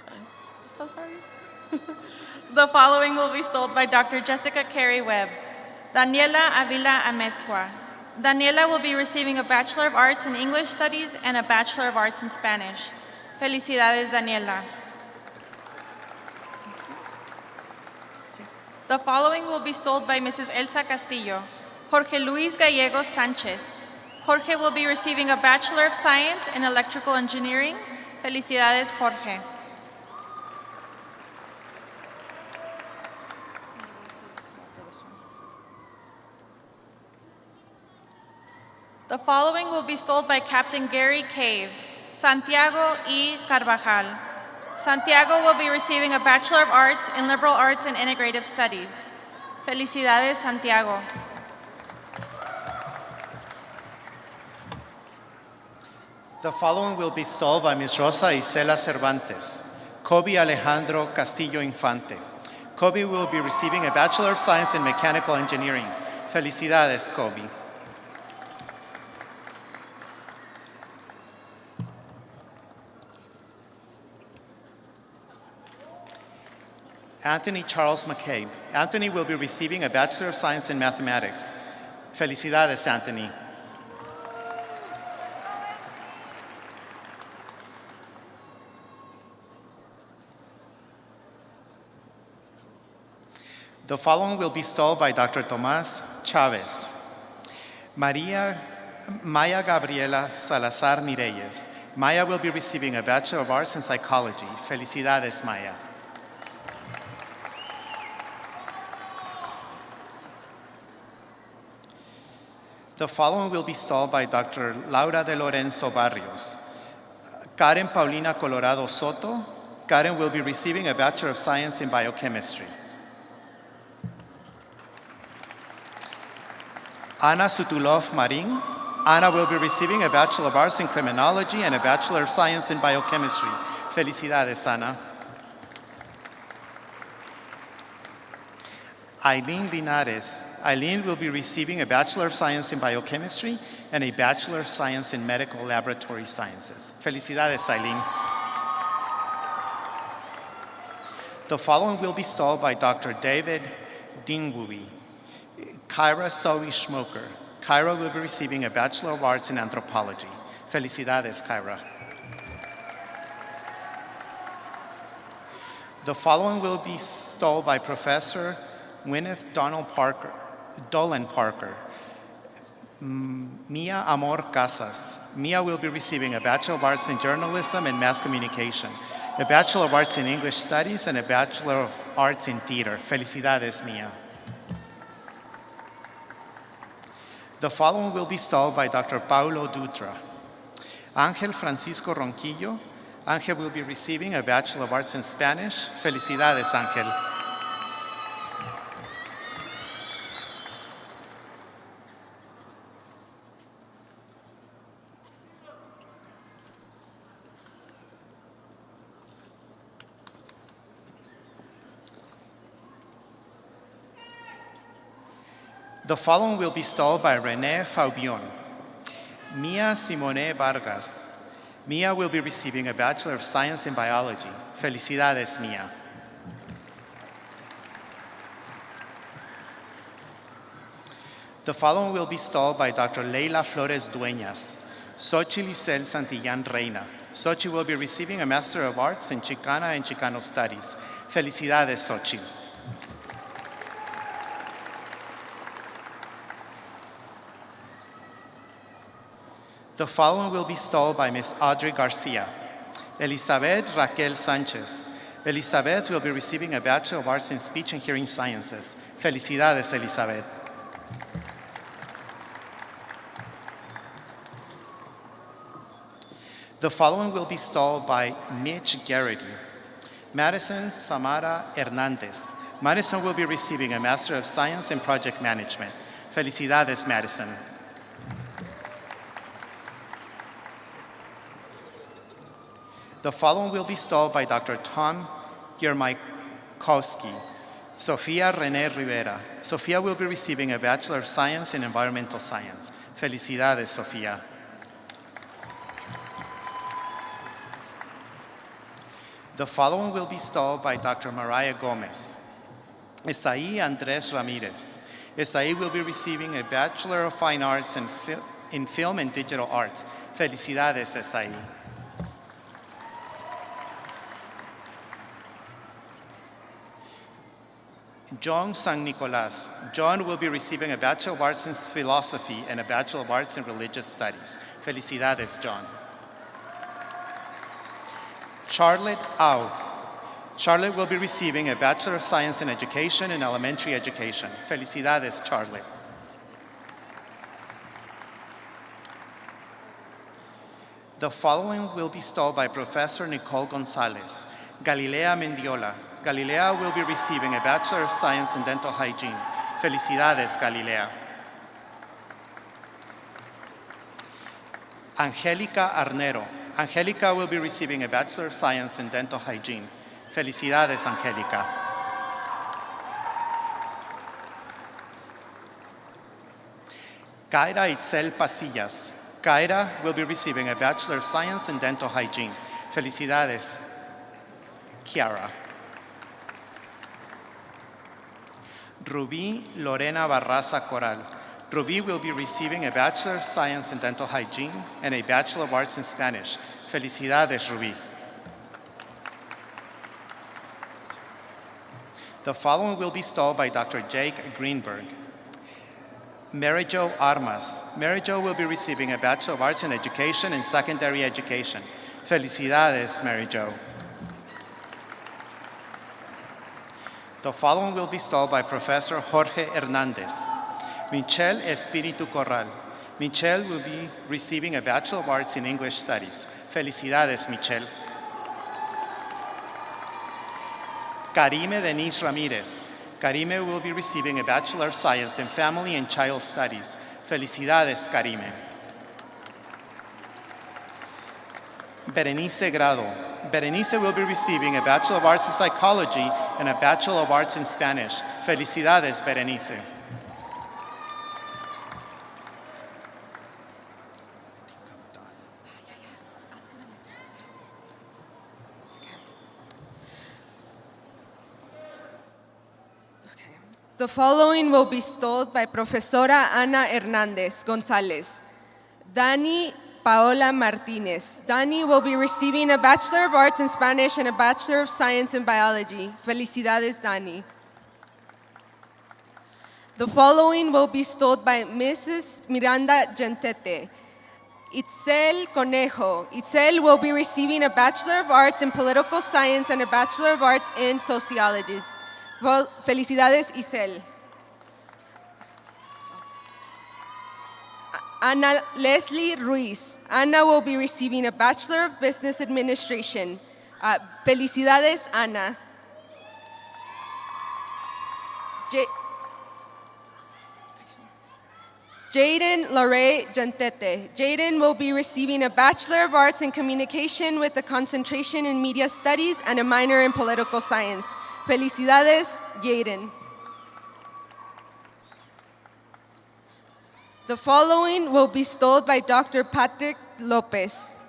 I'm so sorry. The following will be stoled by Dr. Jessica Carey Webb. Daniela Avila Amezcua. Daniela will be receiving a Bachelor of Arts in English Studies and a Bachelor of Arts in Spanish. Felicidades, Daniela. The following will be stoled by Mrs. Elsa Castillo. Jorge Luis Gallegos Sanchez. Jorge will be receiving a Bachelor of Science in Electrical Engineering. Felicidades, Jorge. The following will be stoled by Captain Gary Cave. Santiago E. Carvajal. Santiago will be receiving a Bachelor of Arts in Liberal Arts and Integrative Studies. Felicidades, Santiago. The following will be stalled by Ms. Rosa Isela Cervantes. Kobe Alejandro Castillo Infante. Kobe will be receiving a Bachelor of Science in Mechanical Engineering. Felicidades, Kobe. Anthony Charles McCabe. Anthony will be receiving a Bachelor of Science in Mathematics. Felicidades, Anthony. The following will be stalled by Dr. Tomás Chávez. Maya Gabriela Salazar Mireyes. Maya will be receiving a Bachelor of Arts in Psychology. Felicidades, Maya. The following will be stalled by Dr. Laura de Lorenzo Barrios. Karen Paulina Colorado Soto. Karen will be receiving a Bachelor of Science in Biochemistry. Ana Sutulov Marin. Ana will be receiving a Bachelor of Arts in Criminology and a Bachelor of Science in Biochemistry. Felicidades, Ana. Eileen Linares. Eileen will be receiving a Bachelor of Science in Biochemistry and a Bachelor of Science in Medical Laboratory Sciences. Felicidades, Eileen. The following will be stalled by Dr. David Dingwui. Kyra Zoe Schmoker. Kyra will be receiving a Bachelor of Arts in Anthropology. Felicidades, Kyra. The following will be stalled by Professor Gwyneth Dolan Parker. Mia Amor Casas. Mia will be receiving a Bachelor of Arts in Journalism and Mass Communication, a Bachelor of Arts in English Studies, and a Bachelor of Arts in Theater. Felicidades, Mia. The following will be stalled by Dr. Paulo Dutra. Ángel Francisco Ronquillo. Ángel will be receiving a Bachelor of Arts in Spanish. Felicidades, Ángel. The following will be stalled by René Faubion. Mia Simone Vargas. Mia will be receiving a Bachelor of Science in Biology. Felicidades, Mia. The following will be stalled by Dr. Leila Flores Dueñas. Xochitl Isel Santillán Reina. Xochitl will be receiving a Master of Arts in Chicana and Chicano Studies. Felicidades, Xochitl. The following will be stalled by Ms. Audrey Garcia. Elizabeth Raquel Sanchez. Elizabeth will be receiving a Bachelor of Arts in Speech and Hearing Sciences. Felicidades, Elizabeth. The following will be stalled by Mitch Garrity. Madison Samara Hernandez. Madison will be receiving a Master of Science in Project Management. Felicidades, Madison. The following will be stalled by Dr. Tom Yermykowski. Sofia René Rivera. Sofia will be receiving a Bachelor of Science in Environmental Science. Felicidades, Sofia. The following will be stalled by Dr. Mariah Gomez. Esai Andres Ramirez. Esai will be receiving a Bachelor of Fine Arts in Film and Digital Arts. Felicidades, Esai. John San Nicolas. John will be receiving a Bachelor of Arts in Philosophy and a Bachelor of Arts in Religious Studies. Felicidades, John. Charlotte Au. Charlotte will be receiving a Bachelor of Science in Education and Elementary Education. Felicidades, Charlotte. The following will be stalled by Professor Nicole Gonzalez. Galilea Mendiola. Galilea will be receiving a Bachelor of Science in Dental Hygiene. Felicidades, Galilea. Angélica Arnero. Angélica will be receiving a Bachelor of Science in Dental Hygiene. Felicidades, Angélica. Kaira Itzel Pasillas. Kaira will be receiving a Bachelor of Science in Dental Hygiene. Felicidades, Kiara. Rubí Lorena Barraza Coral. Rubí will be receiving a Bachelor of Science in Dental Hygiene and a Bachelor of Arts in Spanish. Felicidades, Rubí. The following will be stalled by Dr. Jake Greenberg. Mary Jo Armas. Mary Jo will be receiving a Bachelor of Arts in Education and Secondary Education. Felicidades, Mary Jo. The following will be stalled by Professor Jorge Hernandez. Michelle Espíritu Corral. Michelle will be receiving a Bachelor of Arts in English Studies. Felicidades, Michelle. Karime Denise Ramirez. Karime will be receiving a Bachelor of Science in Family and Child Studies. Felicidades, Karime. Berenice Grado. Berenice will be receiving a Bachelor of Arts in Psychology and a Bachelor of Arts in Spanish. Felicidades, Berenice. The following will be stalled by Profesora Ana Hernandez Gonzalez. Dani Paola Martinez. Dani will be receiving a Bachelor of Arts in Spanish and a Bachelor of Science in Biology. Felicidades, Dani. The following will be stalled by Mrs. Miranda Gentete. Itzel Conejo. Itzel will be receiving a Bachelor of Arts in Political Science and a Bachelor of Arts in Sociology. Felicidades, Itzel. Ana Leslie Ruiz. Ana will be receiving a Bachelor of Business Administration. Felicidades, Ana. Jaden Lorray Jantete. Jaden will be receiving a Bachelor of Arts in Communication with a concentration in Media Studies and a minor in Political Science. Felicidades, Jaden. The following will be stalled by Dr. Patrick Lopez.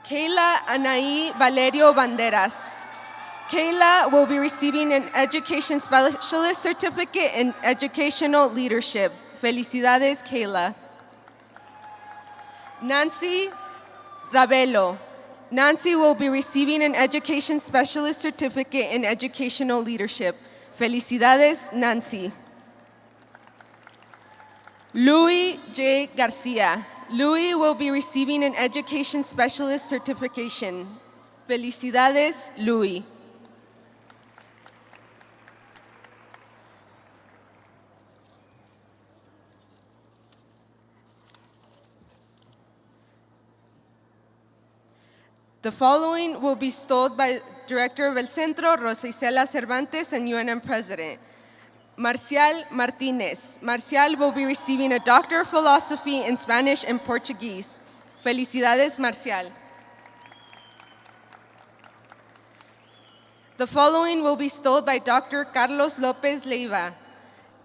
Kayla Anaí Valerio Banderas. Kayla will be receiving an Education Specialist Certificate in Educational Leadership. Felicidades, Kayla. Nancy Ravelo. Nancy will be receiving an Education Specialist Certificate in Educational Leadership. Felicidades, Nancy. Louis J. Garcia. Louis will be receiving an Education Specialist Certification. Felicidades, Louis. The following will be stalled by Director of El Centro, Rosa Isela Cervantes, and UNM President. Marcial Martinez. Marcial will be receiving a Doctor of Philosophy in Spanish and Portuguese. Felicidades, Marcial. The following will be stalled by Dr. Carlos Lopez Leiva.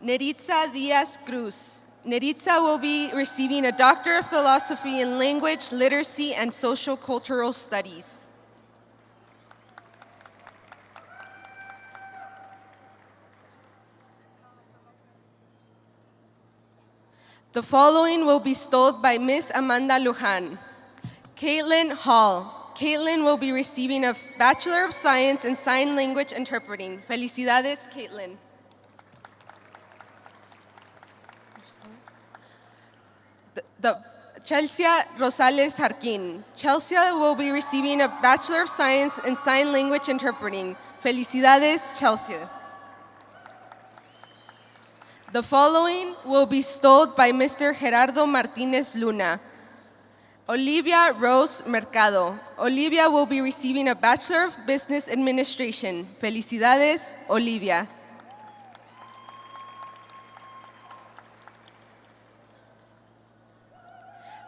Neritza Diaz Cruz. Neritza will be receiving a Doctor of Philosophy in Language, Literacy, and Social Cultural Studies. The following will be stalled by Ms. Amanda Lujan. Caitlin Hall. Caitlin will be receiving a Bachelor of Science in Sign Language Interpreting. Felicidades, Caitlin. Chelsea Rosales Jarquin. Chelsea will be receiving a Bachelor of Science in Sign Language Interpreting. Felicidades, Chelsea. The following will be stalled by Mr. Gerardo Martinez Luna. Olivia Rose Mercado. Olivia will be receiving a Bachelor of Business Administration. Felicidades, Olivia.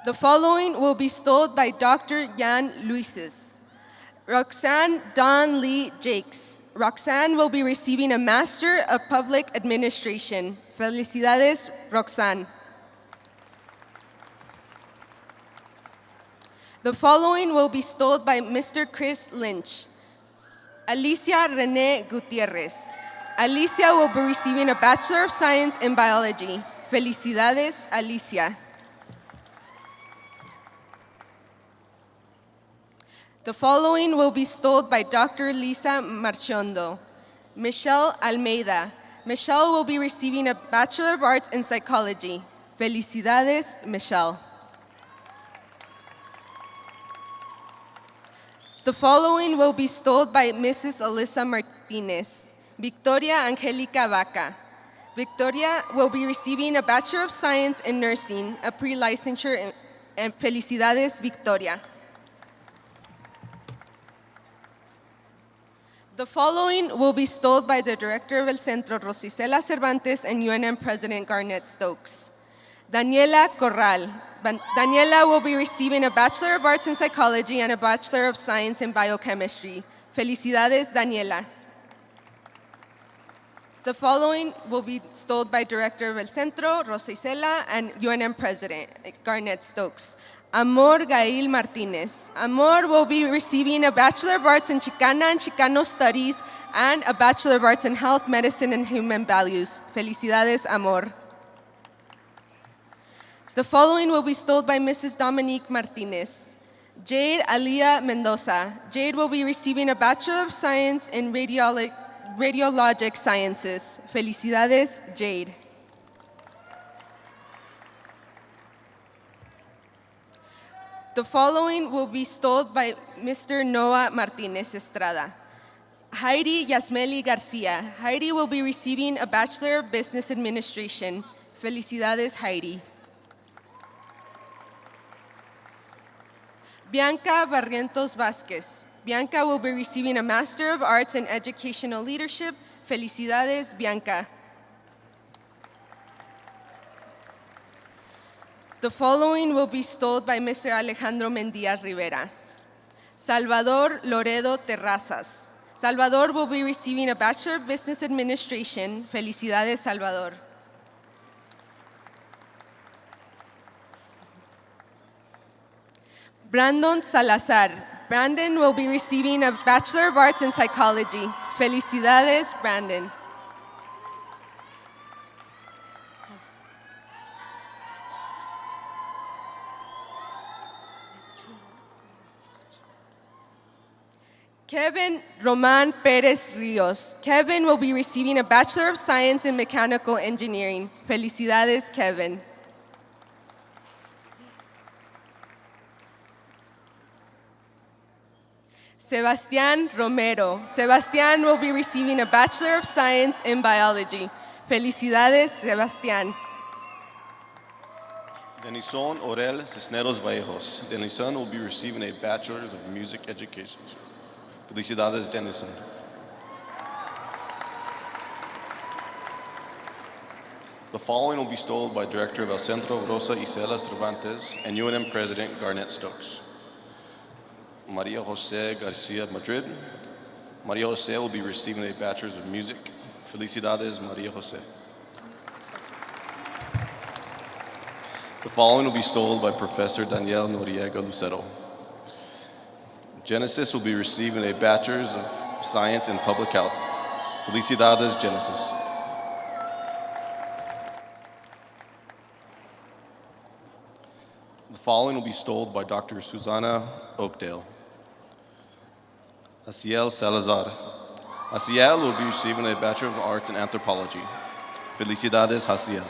The following will be bestowed by Dr. Jan Luises. Roxanne Don Lee Jakes. Roxanne will be receiving a Master of Public Administration. Felicidades, Roxanne. The following will be bestowed by Mr. Chris Lynch. Alicia Renee Gutierrez. Alicia will be receiving a Bachelor of Science in Biology. Felicidades, Alicia. The following will be bestowed by Dr. Lisa Marchondo. Michelle Almeida. Michelle will be receiving a Bachelor of Arts in Psychology. Felicidades, Michelle. The following will be bestowed by Mrs. Alyssa Martinez. Victoria Angelica Vaca. Victoria will be receiving a Bachelor of Science in Nursing, a pre-licensure, and Felicidades, Victoria. The following will be bestowed by the Director of El Centro, Rosicela Cervantes, and UNM President Garnett Stokes. Daniela Corral. Daniela will be receiving a Bachelor of Arts in Psychology and a Bachelor of Science in Biochemistry. Felicidades, Daniela. The following will be bestowed by Director of El Centro, Rosa Isela, and UNM President Garnett Stokes. Amor Gail Martinez. Amor will be receiving a Bachelor of Arts in Chicana and Chicano Studies and a Bachelor of Arts in Health, Medicine, and Human Values. Felicidades, Amor. The following will be bestowed by Mrs. Dominique Martinez. Jade Alia Mendoza. Jade will be receiving a Bachelor of Science in Radiologic Sciences. Felicidades, Jade. The following will be bestowed by Mr. Noah Martinez Estrada. Heidi Yasmeli Garcia. Heidi will be receiving a Bachelor of Business Administration. Felicidades, Heidi. Bianca Barrientos Vasquez. Bianca will be receiving a Master of Arts in Educational Leadership. Felicidades, Bianca. The following will be bestowed by Mr. Alejandro Mendíaz Rivera. Salvador Loredo Terrazas. Salvador will be receiving a Bachelor of Business Administration. Felicidades, Salvador. Brandon Salazar. Brandon will be receiving a Bachelor of Arts in Psychology. Felicidades, Brandon. Kevin Roman Perez Rios. Kevin will be receiving a Bachelor of Science in Mechanical Engineering. Felicidades, Kevin. Sebastián Romero. Sebastián will be receiving a Bachelor of Science in Biology. Felicidades, Sebastián. Denison Orel Cisneros Vallejos. Denison will be receiving a Bachelor's of Music Education. Felicidades, Denison. The following will be bestowed by Director of El Centro, Rosa Isela Cervantes, and UNM President Garnett Stokes. Maria Jose Garcia Madrid. Maria Jose will be receiving a Bachelor's of Music. Felicidades, Maria Jose. The following will be bestowed by Professor Daniel Noriega Lucero. Genesis will be receiving a Bachelor's of Science in Public Health. Felicidades, Genesis. The following will be bestowed by Dr. Susanna Oakdale. Asiel Salazar. Asiel will be receiving a Bachelor of Arts in Anthropology. Felicidades, Asiel.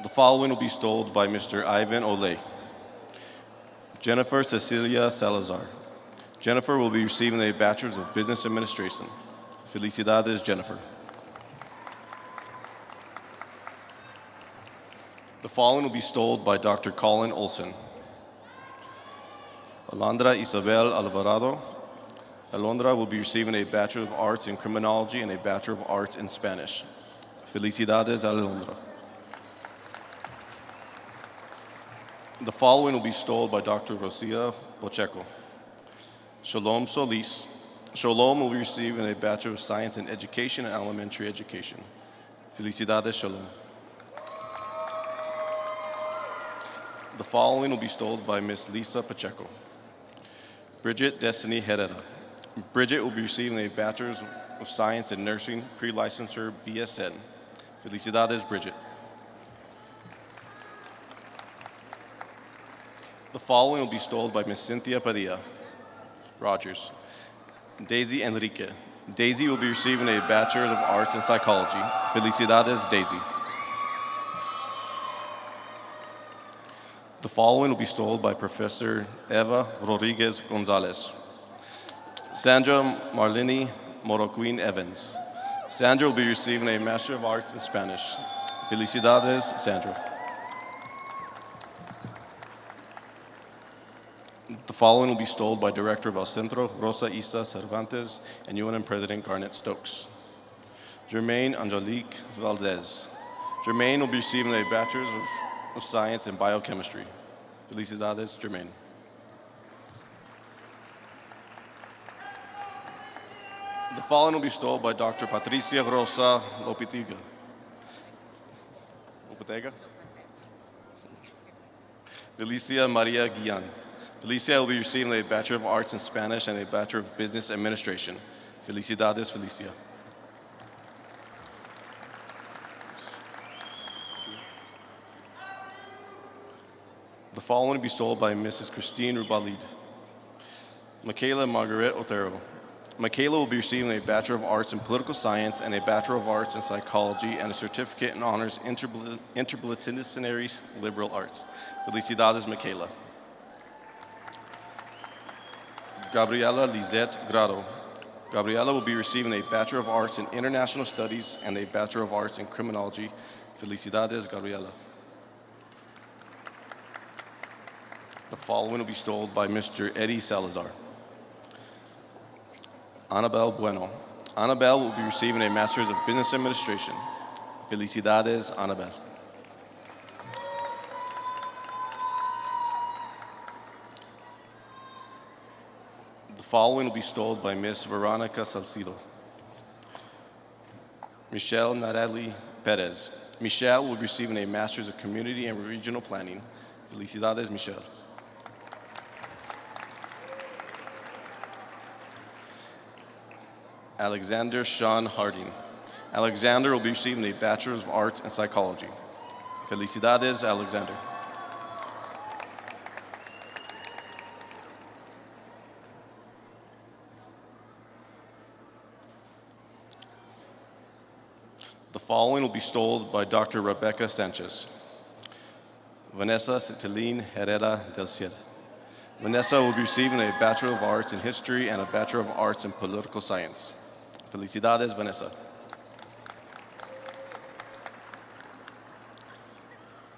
The following will be bestowed by Mr. Ivan Olay. Jennifer Cecilia Salazar. Jennifer will be receiving a Bachelor's of Business Administration. Felicidades, Jennifer. The following will be stoled by Dr. Colin Olson. Alondra Isabel Alvarado. Alondra will be receiving a Bachelor of Arts in Criminology and a Bachelor of Arts in Spanish. Felicidades, Alondra. The following will be stoled by Dr. Rosia Pacheco. Shalom Solis. Shalom will be receiving a Bachelor of Science in Education and Elementary Education. Felicidades, Shalom. The following will be stoled by Miss Lisa Pacheco. Bridget Destiny Herrera. Bridget will be receiving a Bachelor of Science in Nursing, Pre-Licensure BSN. Felicidades, Bridget. The following will be stoled by Miss Cynthia Padilla Rogers. Daisy Enrique. Daisy will be receiving a Bachelor of Arts in Psychology. Felicidades, Daisy. The following will be stoled by Professor Eva Rodriguez Gonzalez. Sandra Marlene Moroquin Evans. Sandra will be receiving a Master of Arts in Spanish. Felicidades, Sandra. The following will be stoled by Director of El Centro, Rosa Isa Cervantes, and UNM President Garnett Stokes. Jermaine Angelique Valdez. Jermaine will be receiving a Bachelor of Science in Biochemistry. Felicidades, Jermaine. The following will be stoled by Dr. Patricia Rosa Lopetega. Felicia Maria Guillan. Felicia will be receiving a Bachelor of Arts in Spanish and a Bachelor of Business Administration. Felicidades, Felicia. The following will be stoled by Mrs. Christine Rubalid. Michaela Margaret Otero. Michaela will be receiving a Bachelor of Arts in Political Science and a Bachelor of Arts in Psychology and a Certificate in Honors Interdisciplinary Liberal Arts. Felicidades, Michaela. Gabriela Lizette Grado. Gabriela will be receiving a Bachelor of Arts in International Studies and a Bachelor of Arts in Criminology. Felicidades, Gabriela. The following will be stoled by Mr. Eddie Salazar. Annabelle Bueno. Annabelle will be receiving a Master's of Business Administration. Felicidades, Annabelle. The following will be stoled by Miss Veronica Salcido. Michelle Natalie Perez. Michelle will be receiving a Master's of Community and Regional Planning. Felicidades, Michelle. Alexander Sean Harding. Alexander will be receiving a Bachelor of Arts in Psychology. Felicidades, Alexander. The following will be stoled by Dr. Rebecca Sanchez. Vanessa Celine Herrera del Ciel. Vanessa will be receiving a Bachelor of Arts in History and a Bachelor of Arts in Political Science. Felicidades, Vanessa.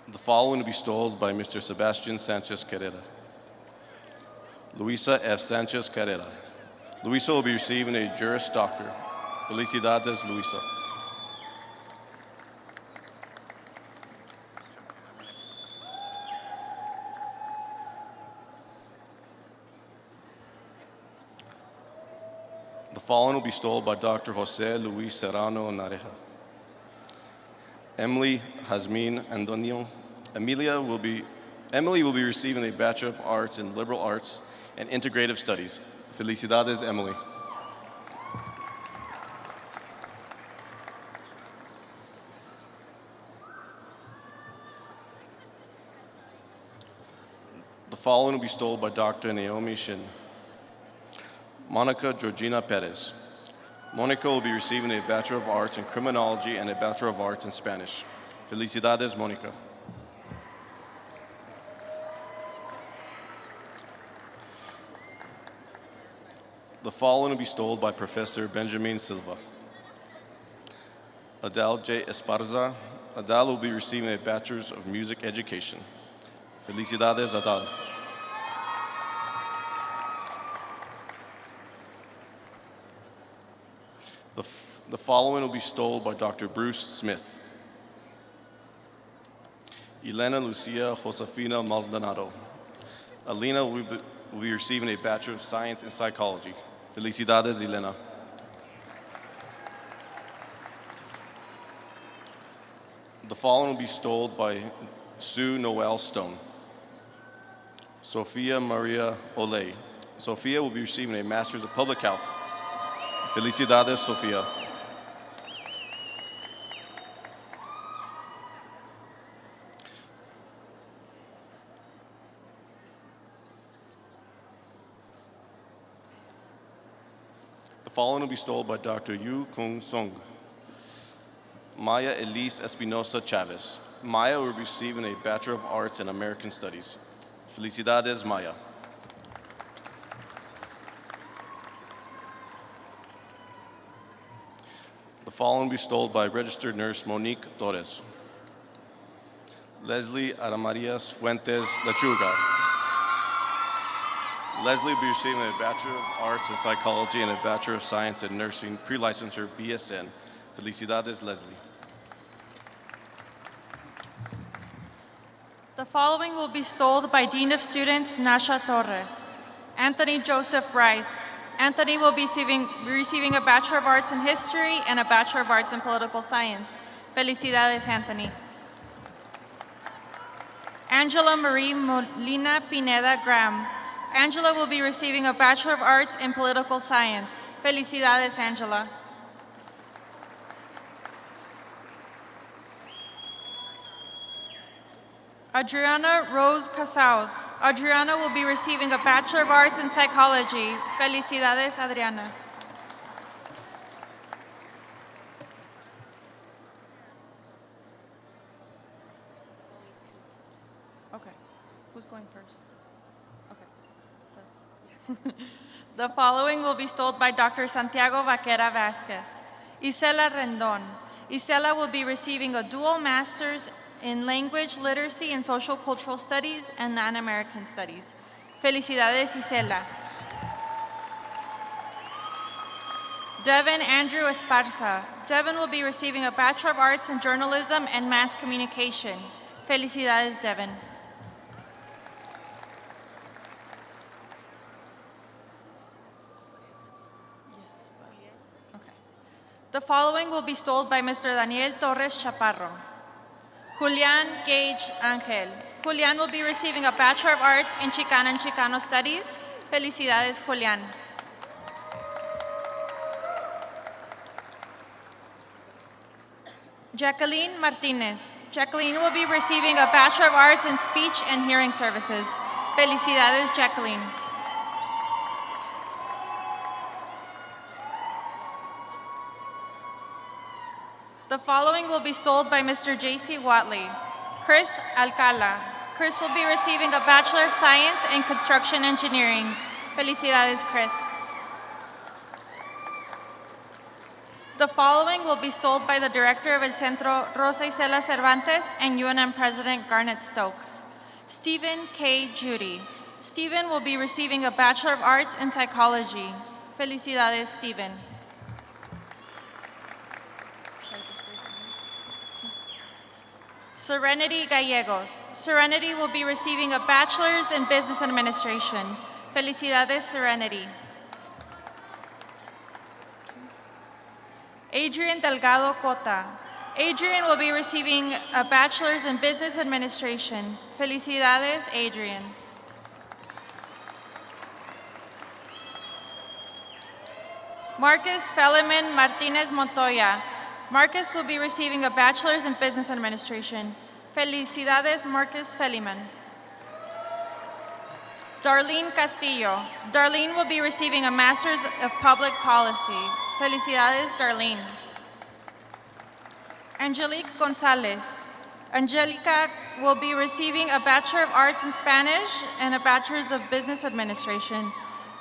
The following will be stoled by Mr. Sebastian Sanchez Carrera. Luisa F. Sanchez Carrera. Luisa will be receiving a Juris Doctor. Felicidades, Luisa. The following will be stoled by Dr. Jose Luis Serrano Nareja. Emily Jasmine Antonio. Emily will be receiving a Bachelor of Arts in Liberal Arts and Integrative Studies. Felicidades, Emily. The following will be stoled by Dr. Naomi Shin. Monica Georgina Perez. Monica will be receiving a Bachelor of Arts in Criminology and a Bachelor of Arts in Spanish. Felicidades, Monica. The following will be stoled by Professor Benjamin Silva. Adele J. Esparza. Adal will be receiving a Bachelor's of Music Education. Felicidades, Adal. The following will be stole by Dr. Bruce Smith. Elena Lucia Josefina Maldonado. Alina will be receiving a Bachelor of Science in Psychology. Felicidades, Elena. The following will be stole by Sue Noel Stone. Sophia Maria Olay. Sophia will be receiving a Master's of Public Health. Felicidades, Sophia. The following will be stole by Dr. Yu Kung Sung. Maya Elise Espinosa Chavez. Maya will be receiving a Bachelor of Arts in American Studies. Felicidades, Maya. The following will be stole by registered nurse Monique Torres. Leslie Aramarias Fuentes Lechuga. Leslie will be receiving a Bachelor of Arts in Psychology and a Bachelor of Science in Nursing, pre-licensure BSN. Felicidades, Leslie. The following will be stole by Dean of Students Nasha Torres. Anthony Joseph Rice. Anthony will be receiving a Bachelor of Arts in History and a Bachelor of Arts in Political Science. Felicidades, Anthony. Angela Marie Molina Pineda Graham. Angela will be receiving a Bachelor of Arts in Political Science. Felicidades, Angela. Adriana Rose Casaus. Adriana will be receiving a Bachelor of Arts in Psychology. Felicidades, Adriana. Okay, who's going first? Okay, The following will be stole by Dr. Santiago Vaquera Vasquez. Isela Rendon. Isela will be receiving a dual master's in Language, Literacy, and Social Cultural Studies and Latin American Studies. Felicidades, Isela. Devin Andrew Esparza. Devin will be receiving a Bachelor of Arts in Journalism and Mass Communication. Felicidades, Devin. Okay. The following will be stole by Mr. Daniel Torres Chaparro. Julian Gage Angel. Julian will be receiving a Bachelor of Arts in Chicana and Chicano Studies. Felicidades, Julian. Jacqueline Martinez. Jacqueline will be receiving a Bachelor of Arts in Speech and Hearing Services. Felicidades, Jacqueline. The following will be stole by Mr. J.C. Watley. Chris Alcala. Chris will be receiving a Bachelor of Science in Construction Engineering. Felicidades, Chris. The following will be stole by the Director of El Centro, Rosa Isela Cervantes, and UNM President Garnet Stokes. Stephen K. Judy. Stephen will be receiving a Bachelor of Arts in Psychology. Felicidades, Stephen. Serenity Gallegos. Serenity will be receiving a Bachelor's in Business Administration. Felicidades, Serenity. Adrian Delgado Cota. Adrian will be receiving a Bachelor's in Business Administration. Felicidades, Adrian. Marcus Feliman Martinez Montoya. Marcus will be receiving a Bachelor's in Business Administration. Felicidades, Marcus Feliman. Darlene Castillo. Darlene will be receiving a Master's of Public Policy. Felicidades, Darlene. Angelique Gonzalez. Angelica will be receiving a Bachelor of Arts in Spanish and a Bachelor's of Business Administration.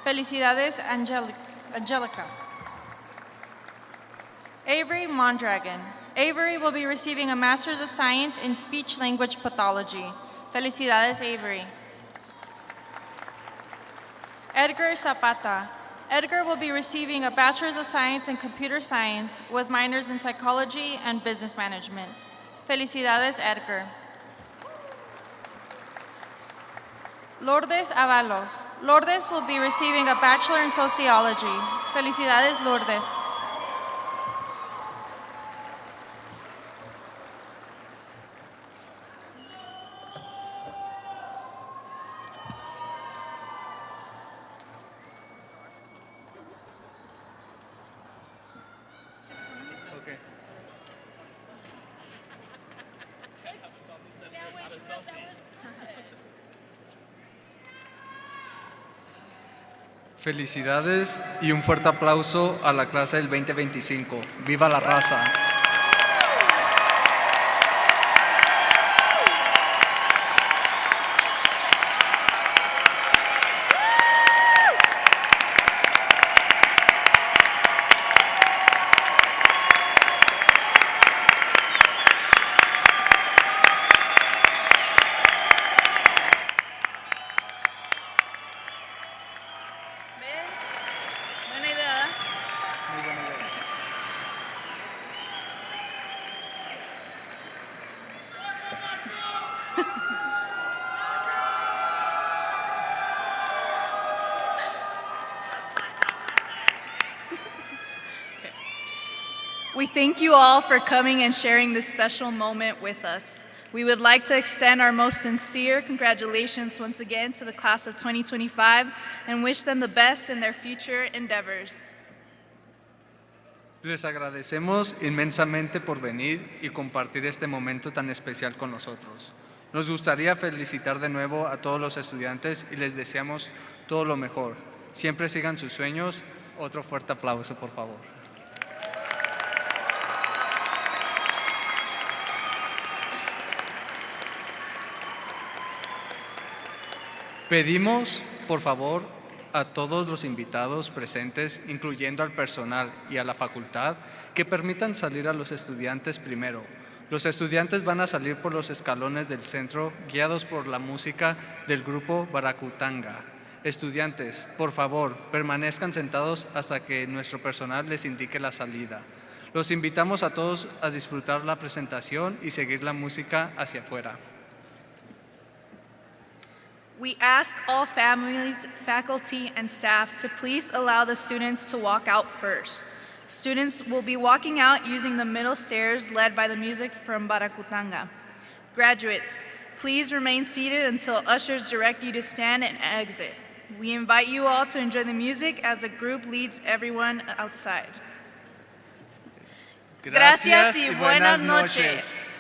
Felicidades, Angelica. Avery Mondragon. Avery will be receiving a Master's of Science in Speech Language Pathology. Felicidades, Avery. Edgar Zapata. Edgar will be receiving a Bachelor's of Science in Computer Science with minors in Psychology and Business Management. Felicidades, Edgar. Lourdes Avalos. Lourdes will be receiving a Bachelor in Sociology. Felicidades, Lourdes. Felicidades y un fuerte aplauso a la clase del 2025. ¡Viva la raza! Buena idea. Muy buena idea. We thank you all for coming and sharing this special moment with us. We would like to extend our most sincere congratulations once again to the class of 2025 and wish them the best in their future endeavors. Les agradecemos inmensamente por venir y compartir este momento tan especial con nosotros. Nos gustaría felicitar de nuevo a todos los estudiantes y les deseamos todo lo mejor. Siempre sigan sus sueños. Otro fuerte aplauso, por favor. Pedimos, por favor, a todos los invitados presentes, incluyendo al personal y a la facultad, que permitan salir a los estudiantes primero. Los estudiantes van a salir por los escalones del centro, guiados por la música del grupo Baracutanga. Estudiantes, por favor, permanezcan sentados hasta que nuestro personal les indique la salida. Los invitamos a todos a disfrutar la presentación y seguir la música hacia afuera. We ask all families, faculty, and staff to please allow the students to walk out first. Students will be walking out using the middle stairs led by the music from Baracutanga. Graduates, please remain seated until ushers direct you to stand and exit. We invite you all to enjoy the music as the group leads everyone outside. Gracias y buenas noches.